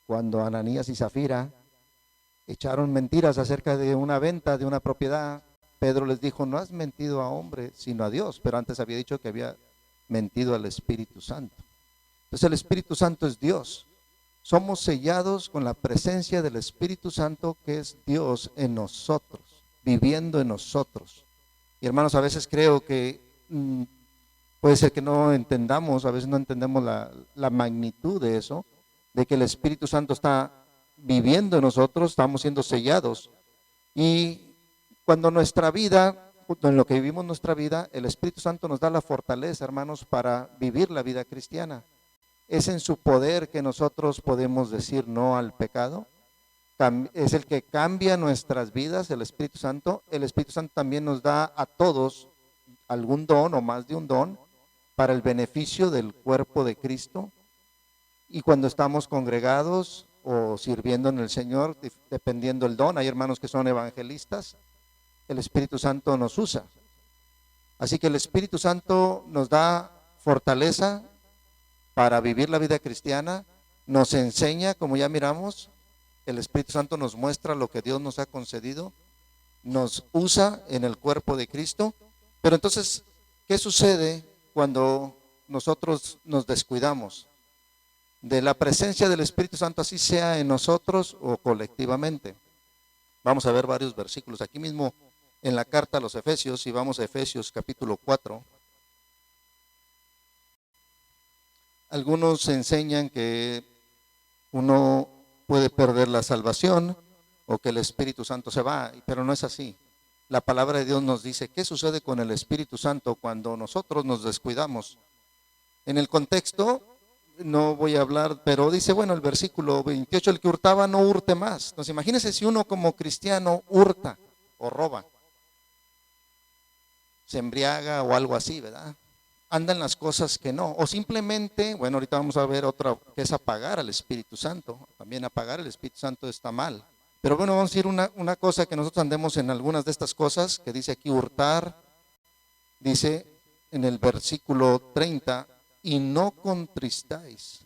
cuando Ananías y Zafira echaron mentiras acerca de una venta de una propiedad, Pedro les dijo, no has mentido a hombre, sino a Dios, pero antes había dicho que había mentido al Espíritu Santo. Entonces el Espíritu Santo es Dios. Somos sellados con la presencia del Espíritu Santo, que es Dios en nosotros, viviendo en nosotros. Y hermanos, a veces creo que puede ser que no entendamos, a veces no entendemos la magnitud de eso, de que el Espíritu Santo está viviendo en nosotros, estamos siendo sellados. Y cuando nuestra vida, en lo que vivimos nuestra vida, el Espíritu Santo nos da la fortaleza, hermanos, para vivir la vida cristiana. Es en su poder que nosotros podemos decir no al pecado. Es el que cambia nuestras vidas, el Espíritu Santo. El Espíritu Santo también nos da a todos algún don o más de un don para el beneficio del cuerpo de Cristo. Y cuando estamos congregados o sirviendo en el Señor, dependiendo del don, hay hermanos que son evangelistas, el Espíritu Santo nos usa. Así que el Espíritu Santo nos da fortaleza para vivir la vida cristiana, nos enseña, como ya miramos, el Espíritu Santo nos muestra lo que Dios nos ha concedido, nos usa en el cuerpo de Cristo. Pero entonces, ¿qué sucede cuando nosotros nos descuidamos de la presencia del Espíritu Santo, así sea en nosotros o colectivamente? Vamos a ver varios versículos aquí mismo en la carta a los Efesios, y vamos a Efesios capítulo 4. Algunos enseñan que uno puede perder la salvación o que el Espíritu Santo se va, pero no es así. La palabra de Dios nos dice qué sucede con el Espíritu Santo cuando nosotros nos descuidamos. En el contexto, no voy a hablar, pero dice, bueno, el versículo 28, el que hurtaba no hurte más. Entonces imagínense si uno como cristiano hurta o roba, se embriaga o algo así, ¿verdad? Andan las cosas que no, o simplemente, bueno, ahorita vamos a ver otra, que es apagar al Espíritu Santo. También apagar el Espíritu Santo está mal. Pero bueno, vamos a decir una cosa, que nosotros andemos en algunas de estas cosas, que dice aquí hurtar, dice en el versículo 30, y no contristáis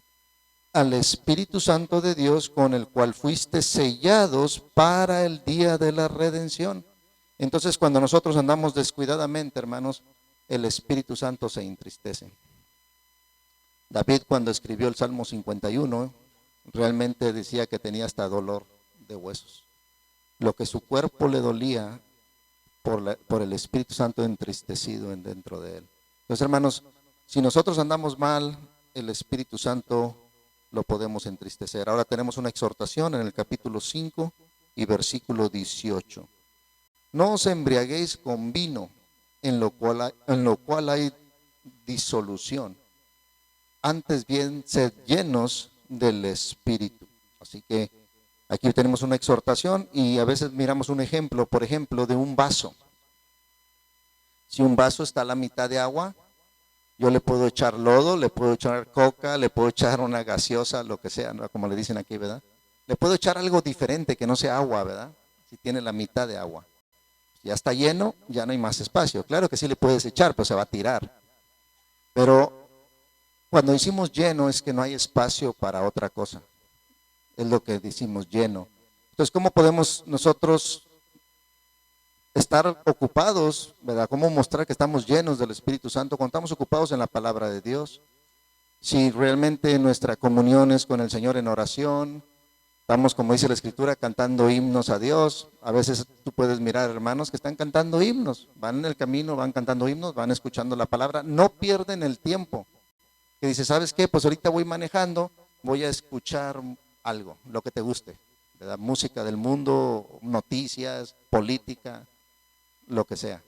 al Espíritu Santo de Dios, con el cual fuiste sellados para el día de la redención. Entonces, cuando nosotros andamos descuidadamente, hermanos, el Espíritu Santo se entristece. David, cuando escribió el Salmo 51, realmente decía que tenía hasta dolor de huesos. lo que su cuerpo le dolía por el Espíritu Santo entristecido dentro de él. Entonces, hermanos, si nosotros andamos mal, el Espíritu Santo lo podemos entristecer. Ahora tenemos una exhortación en el capítulo 5 y versículo 18. No os embriaguéis con vino, en lo cual hay disolución. Antes bien, sed llenos del Espíritu. Así que aquí tenemos una exhortación y a veces miramos un ejemplo, por ejemplo, de un vaso. Si un vaso está a la mitad de agua, yo le puedo echar lodo, le puedo echar coca, le puedo echar una gaseosa, lo que sea, ¿no? Como le dicen aquí, ¿verdad? Le puedo echar algo diferente que no sea agua, ¿verdad? Si tiene la mitad de agua. Ya está lleno, ya no hay más espacio. Claro que sí le puedes echar, pero se va a tirar. Pero cuando decimos lleno es que no hay espacio para otra cosa. Es lo que decimos lleno. Entonces, ¿cómo podemos nosotros estar ocupados, ¿verdad? ¿Cómo mostrar que estamos llenos del Espíritu Santo cuando estamos ocupados en la palabra de Dios? Si realmente nuestra comunión es con el Señor en oración, estamos, como dice la Escritura, cantando himnos a Dios. A veces tú puedes mirar hermanos que están cantando himnos, van en el camino, van cantando himnos, van escuchando la palabra, no pierden el tiempo. Que dice, ¿sabes qué? Pues ahorita voy manejando, voy a escuchar algo, lo que te guste, ¿verdad? Música del mundo, noticias, política, lo que sea.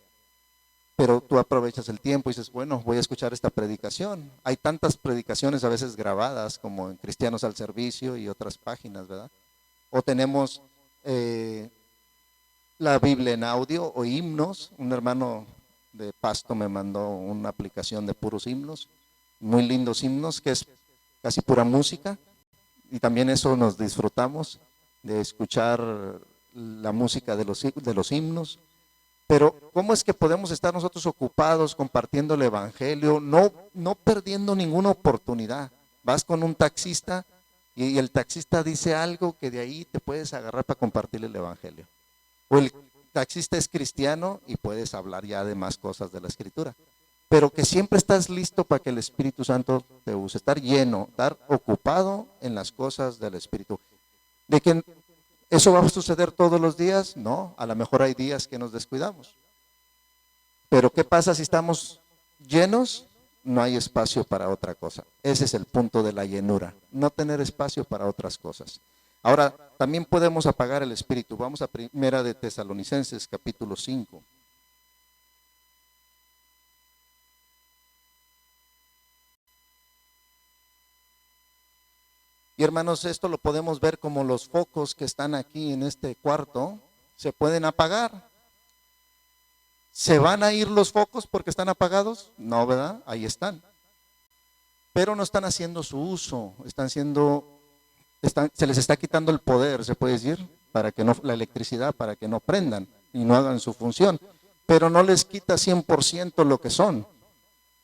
Pero tú aprovechas el tiempo y dices, bueno, voy a escuchar esta predicación. Hay tantas predicaciones a veces grabadas como en Cristianos al Servicio y otras páginas, ¿verdad? O tenemos la Biblia en audio o himnos. Un hermano de Pasto me mandó una aplicación de puros himnos, muy lindos himnos, que es casi pura música. Y también eso nos disfrutamos de escuchar la música de los himnos. Pero ¿cómo es que podemos estar nosotros ocupados compartiendo el Evangelio, no perdiendo ninguna oportunidad? Vas con un taxista y el taxista dice algo que de ahí te puedes agarrar para compartir el Evangelio. O el taxista es cristiano y puedes hablar ya de más cosas de la Escritura. Pero que siempre estás listo para que el Espíritu Santo te use, estar lleno, estar ocupado en las cosas del Espíritu. De que ¿eso va a suceder todos los días? No, a lo mejor hay días que nos descuidamos. Pero ¿qué pasa si estamos llenos? No hay espacio para otra cosa. Ese es el punto de la llenura, no tener espacio para otras cosas. Ahora, también podemos apagar el espíritu. Vamos a Primera de Tesalonicenses, capítulo 5. Y hermanos, esto lo podemos ver como los focos que están aquí en este cuarto, se pueden apagar. ¿Se van a ir los focos porque están apagados? No, ¿verdad? Ahí están. Pero no están haciendo su uso, se les está quitando el poder, se puede decir, para que no, la electricidad, para que no prendan y no hagan su función. Pero no les quita 100% lo que son,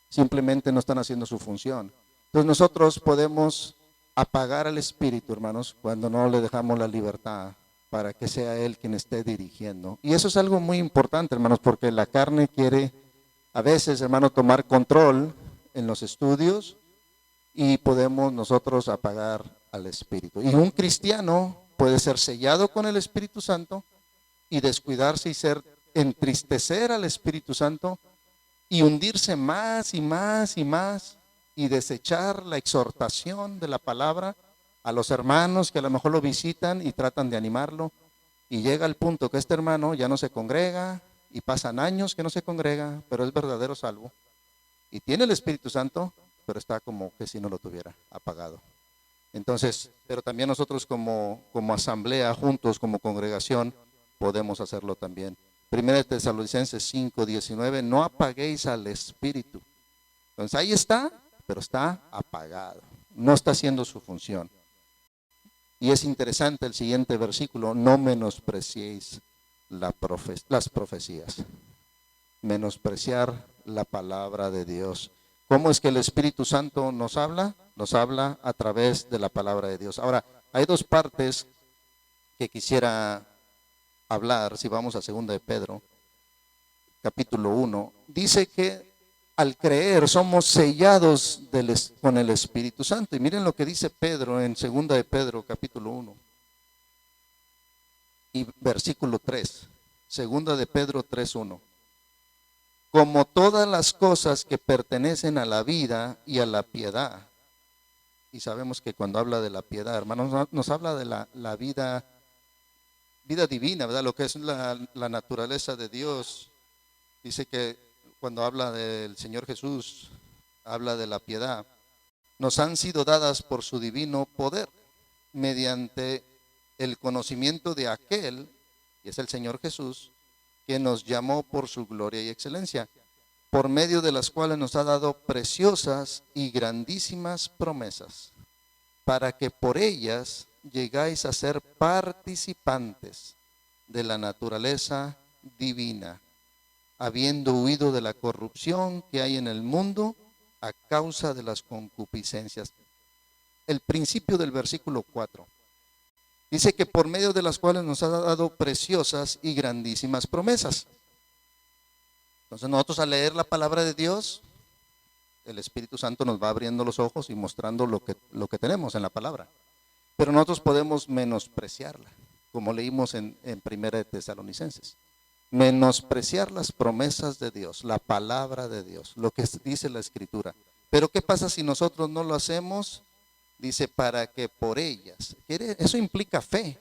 simplemente no están haciendo su función. Entonces nosotros podemos apagar al espíritu, hermanos, cuando no le dejamos la libertad para que sea él quien esté dirigiendo. Y eso es algo muy importante, hermanos, porque la carne quiere a veces, hermano, tomar control en los estudios y podemos nosotros apagar al espíritu. Y un cristiano puede ser sellado con el Espíritu Santo y descuidarse y entristecer al Espíritu Santo y hundirse más y más y más y desechar la exhortación de la palabra a los hermanos que a lo mejor lo visitan y tratan de animarlo, y llega al punto que este hermano ya no se congrega y pasan años que no se congrega, pero es verdadero salvo y tiene el Espíritu Santo, pero está como que si no lo tuviera, apagado. Entonces, pero también nosotros como asamblea, juntos como congregación, podemos hacerlo también. Primera de Tesalonicenses 5:19, no apaguéis al Espíritu. Entonces ahí está, pero está apagado, no está haciendo su función. Y es interesante el siguiente versículo, no menospreciéis las profecías. Menospreciar la palabra de Dios. ¿Cómo es que el Espíritu Santo nos habla? Nos habla a través de la palabra de Dios. Ahora, hay dos partes que quisiera hablar, si vamos a 2 de Pedro, capítulo 1. Dice que al creer somos sellados con el Espíritu Santo. Y miren lo que dice Pedro en 2 de Pedro, capítulo 1. y versículo 3, segunda de Pedro 3:1. Como todas las cosas que pertenecen a la vida y a la piedad. Y sabemos que cuando habla de la piedad, hermanos, nos habla de la vida divina, ¿verdad? Lo que es la naturaleza de Dios. Dice que cuando habla del Señor Jesús, habla de la piedad. Nos han sido dadas por su divino poder, mediante el conocimiento de aquel, y es el Señor Jesús, que nos llamó por su gloria y excelencia, por medio de las cuales nos ha dado preciosas y grandísimas promesas, para que por ellas llegáis a ser participantes de la naturaleza divina, habiendo huido de la corrupción que hay en el mundo a causa de las concupiscencias. El principio del versículo 4 dice que por medio de las cuales nos ha dado preciosas y grandísimas promesas. Entonces nosotros al leer la palabra de Dios, el Espíritu Santo nos va abriendo los ojos y mostrando lo que tenemos en la palabra. Pero nosotros podemos menospreciarla, como leímos en Primera de Tesalonicenses. Menospreciar las promesas de Dios, la palabra de Dios, lo que dice la Escritura. Pero ¿qué pasa si nosotros no lo hacemos? Dice, para que por ellas. Eso implica fe.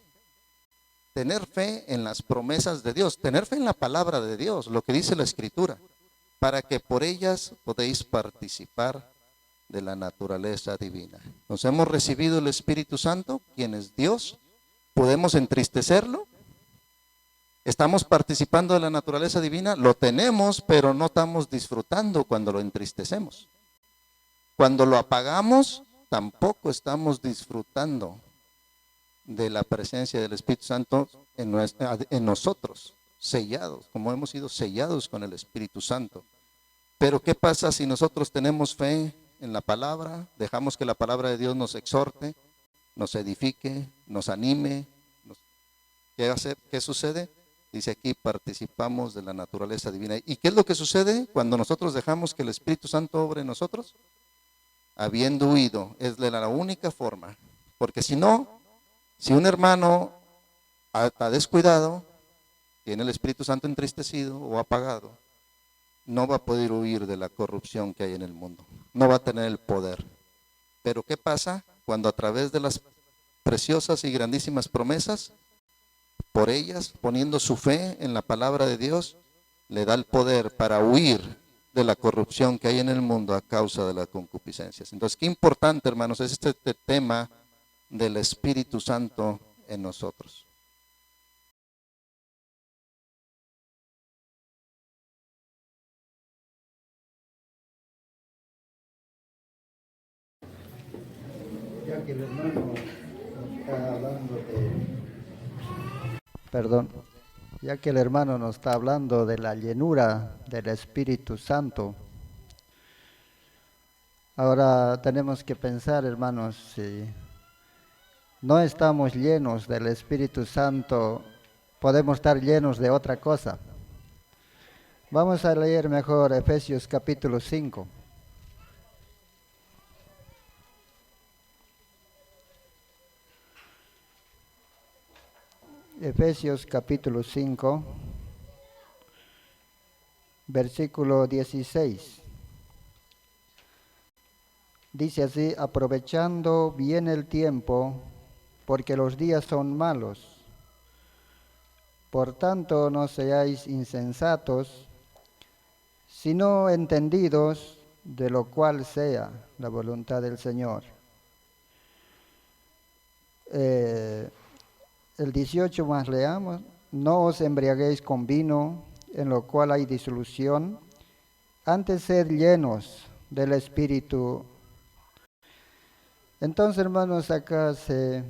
Tener fe en las promesas de Dios, tener fe en la palabra de Dios, lo que dice la Escritura, para que por ellas podéis participar de la naturaleza divina. Nos hemos recibido el Espíritu Santo, quien es Dios. ¿Podemos entristecerlo? ¿Estamos participando de la naturaleza divina? Lo tenemos, pero no estamos disfrutando cuando lo entristecemos. Cuando lo apagamos, tampoco estamos disfrutando de la presencia del Espíritu Santo en nosotros, sellados, como hemos sido sellados con el Espíritu Santo. Pero ¿qué pasa si nosotros tenemos fe en la palabra, dejamos que la palabra de Dios nos exhorte, nos edifique, nos anime? ¿Qué sucede? Dice aquí, participamos de la naturaleza divina. ¿Y qué es lo que sucede cuando nosotros dejamos que el Espíritu Santo obre en nosotros? Habiendo huido, es de la única forma. Porque si no, si un hermano está descuidado, tiene el Espíritu Santo entristecido o apagado, no va a poder huir de la corrupción que hay en el mundo. No va a tener el poder. Pero ¿qué pasa cuando a través de las preciosas y grandísimas promesas, por ellas, poniendo su fe en la palabra de Dios, le da el poder para huir de la corrupción que hay en el mundo a causa de las concupiscencias? Entonces, qué importante, hermanos, es este tema del Espíritu Santo en nosotros. Ya que el hermano nos está hablando ya que el hermano nos está hablando de la llenura del Espíritu Santo, ahora tenemos que pensar, hermanos, si no estamos llenos del Espíritu Santo, podemos estar llenos de otra cosa. Vamos a leer mejor Efesios capítulo 5. Efesios capítulo 5, versículo 16. Dice así: aprovechando bien el tiempo, porque los días son malos. Por tanto, no seáis insensatos, sino entendidos de lo cual sea la voluntad del Señor. El 18 más leamos: no os embriaguéis con vino, en lo cual hay disolución, antes sed llenos del Espíritu. Entonces, hermanos, acá el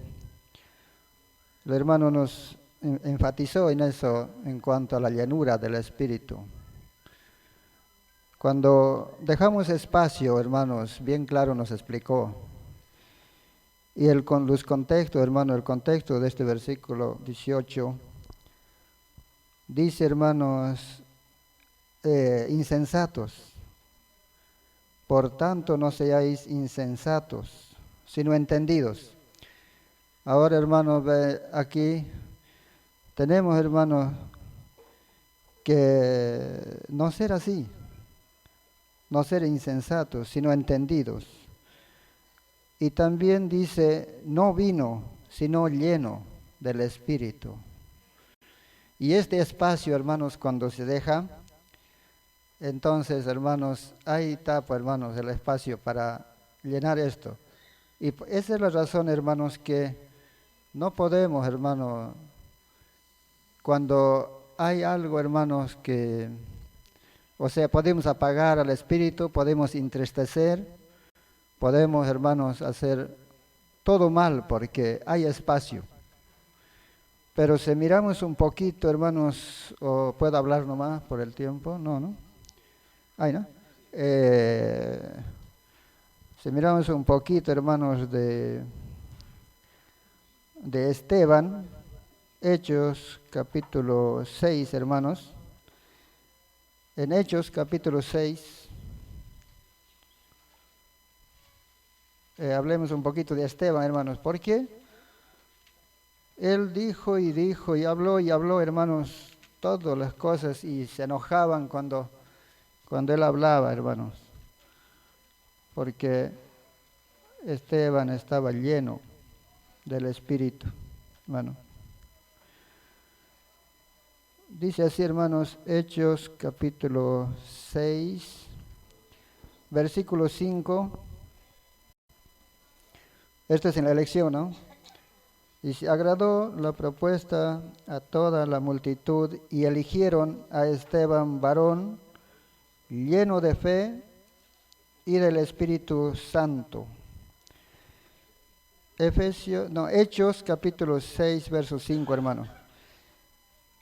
hermano nos enfatizó en eso en cuanto a la llenura del Espíritu. Cuando dejamos espacio, hermanos, bien claro nos explicó. Y el contexto, hermano, el contexto de este versículo 18, dice, hermanos, insensatos. Por tanto, no seáis insensatos, sino entendidos. Ahora, hermanos, aquí tenemos, hermanos, que no ser así, no ser insensatos, sino entendidos. Y también dice, no vino, sino lleno del Espíritu. Y este espacio, hermanos, cuando se deja, entonces, hermanos, ahí tapa, hermanos, el espacio para llenar esto. Y esa es la razón, hermanos, que no podemos, hermanos, cuando hay algo, hermanos, que, o sea, podemos apagar al Espíritu, podemos entristecer, podemos, hermanos, hacer todo mal porque hay espacio. Pero si miramos un poquito, hermanos, o puedo hablar nomás por el tiempo, no. Ay, ¿no? Si miramos un poquito, hermanos, de Esteban, Hechos capítulo 6, hermanos. En Hechos capítulo 6, hablemos un poquito de Esteban, hermanos. ¿Por qué? Él dijo y habló, hermanos, todas las cosas y se enojaban cuando él hablaba, hermanos. Porque Esteban estaba lleno del Espíritu, hermano. Dice así, hermanos, Hechos capítulo 6, versículo 5. Esto es en la elección, ¿no? Y se agradó la propuesta a toda la multitud y eligieron a Esteban, varón lleno de fe y del Espíritu Santo. Hechos capítulo 6, verso 5, hermanos.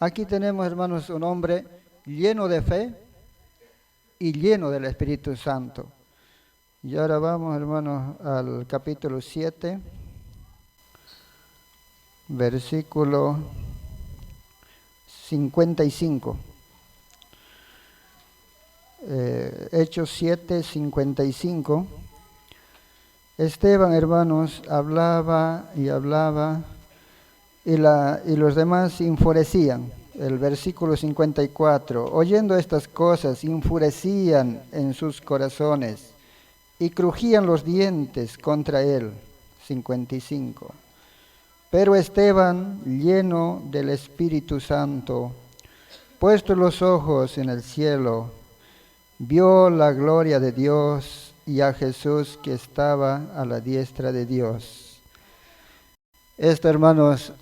Aquí tenemos, hermanos, un hombre lleno de fe y lleno del Espíritu Santo. Y ahora vamos, hermanos, al capítulo 7, versículo 55. Hechos 7, 55. Esteban, hermanos, hablaba y los demás se enfurecían. El versículo 54. Oyendo estas cosas, enfurecían en sus corazones y crujían los dientes contra él. 55. Pero Esteban, lleno del Espíritu Santo, puesto los ojos en el cielo, vio la gloria de Dios y a Jesús que estaba a la diestra de Dios. Esto, hermanos,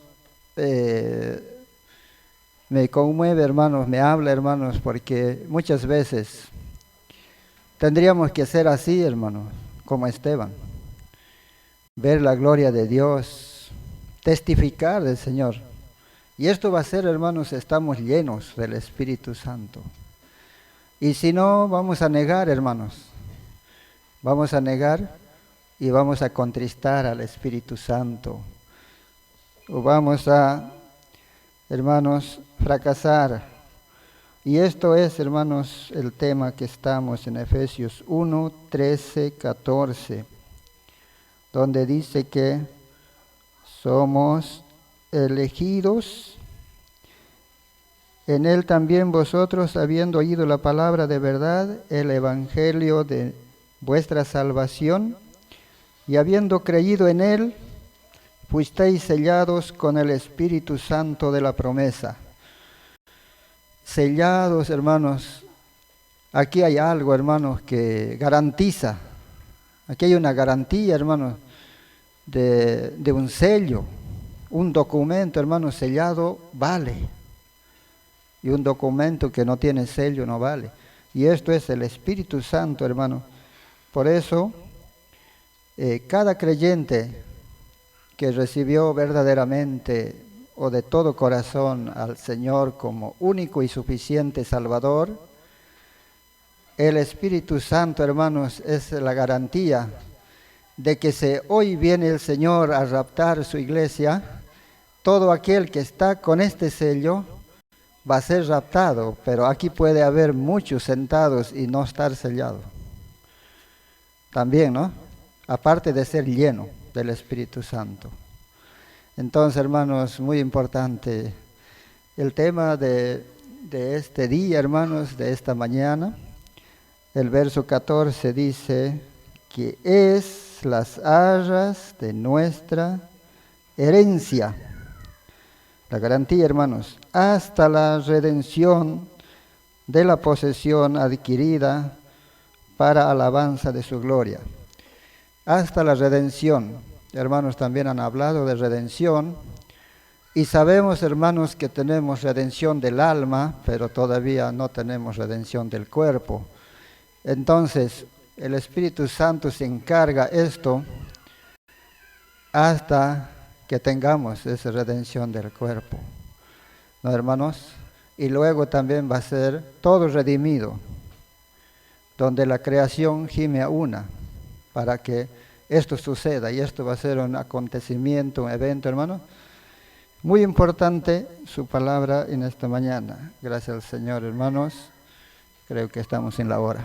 me conmueve, hermanos, me habla, hermanos, porque muchas veces tendríamos que ser así, hermanos, como Esteban. Ver la gloria de Dios, testificar del Señor. Y esto va a ser, hermanos, estamos llenos del Espíritu Santo. Y si no, vamos a negar, hermanos. Vamos a negar y vamos a contristar al Espíritu Santo. O vamos a, hermanos, fracasar. Y esto es, hermanos, el tema que estamos en Efesios 1, 13, 14, donde dice que somos elegidos. En él también vosotros, habiendo oído la palabra de verdad, el evangelio de vuestra salvación, y habiendo creído en él, fuisteis sellados con el Espíritu Santo de la promesa. Sellados, hermanos. Aquí hay algo, hermanos, que garantiza. Aquí hay una garantía, hermanos, de un sello. Un documento, hermanos, sellado vale. Y un documento que no tiene sello no vale. Y esto es el Espíritu Santo, hermano. Por eso, cada creyente que recibió verdaderamente o de todo corazón al Señor como único y suficiente Salvador, el Espíritu Santo, hermanos, es la garantía de que si hoy viene el Señor a raptar su iglesia, todo aquel que está con este sello va a ser raptado, pero aquí puede haber muchos sentados y no estar sellados. También, ¿no? Aparte de ser lleno del Espíritu Santo. Entonces, hermanos, muy importante El tema de este día, hermanos, de esta mañana, el verso 14 dice que es las arras de nuestra herencia. La garantía, hermanos, hasta la redención de la posesión adquirida para alabanza de su gloria. Hasta la redención. Hermanos, también han hablado de redención. Y sabemos, hermanos, que tenemos redención del alma, pero todavía no tenemos redención del cuerpo. Entonces, el Espíritu Santo se encarga esto hasta que tengamos esa redención del cuerpo. ¿No, hermanos? Y luego también va a ser todo redimido, donde la creación gime a una, para que esto suceda. Y esto va a ser un acontecimiento, un evento, hermano. Muy importante su palabra en esta mañana. Gracias al Señor, hermanos. Creo que estamos en la hora.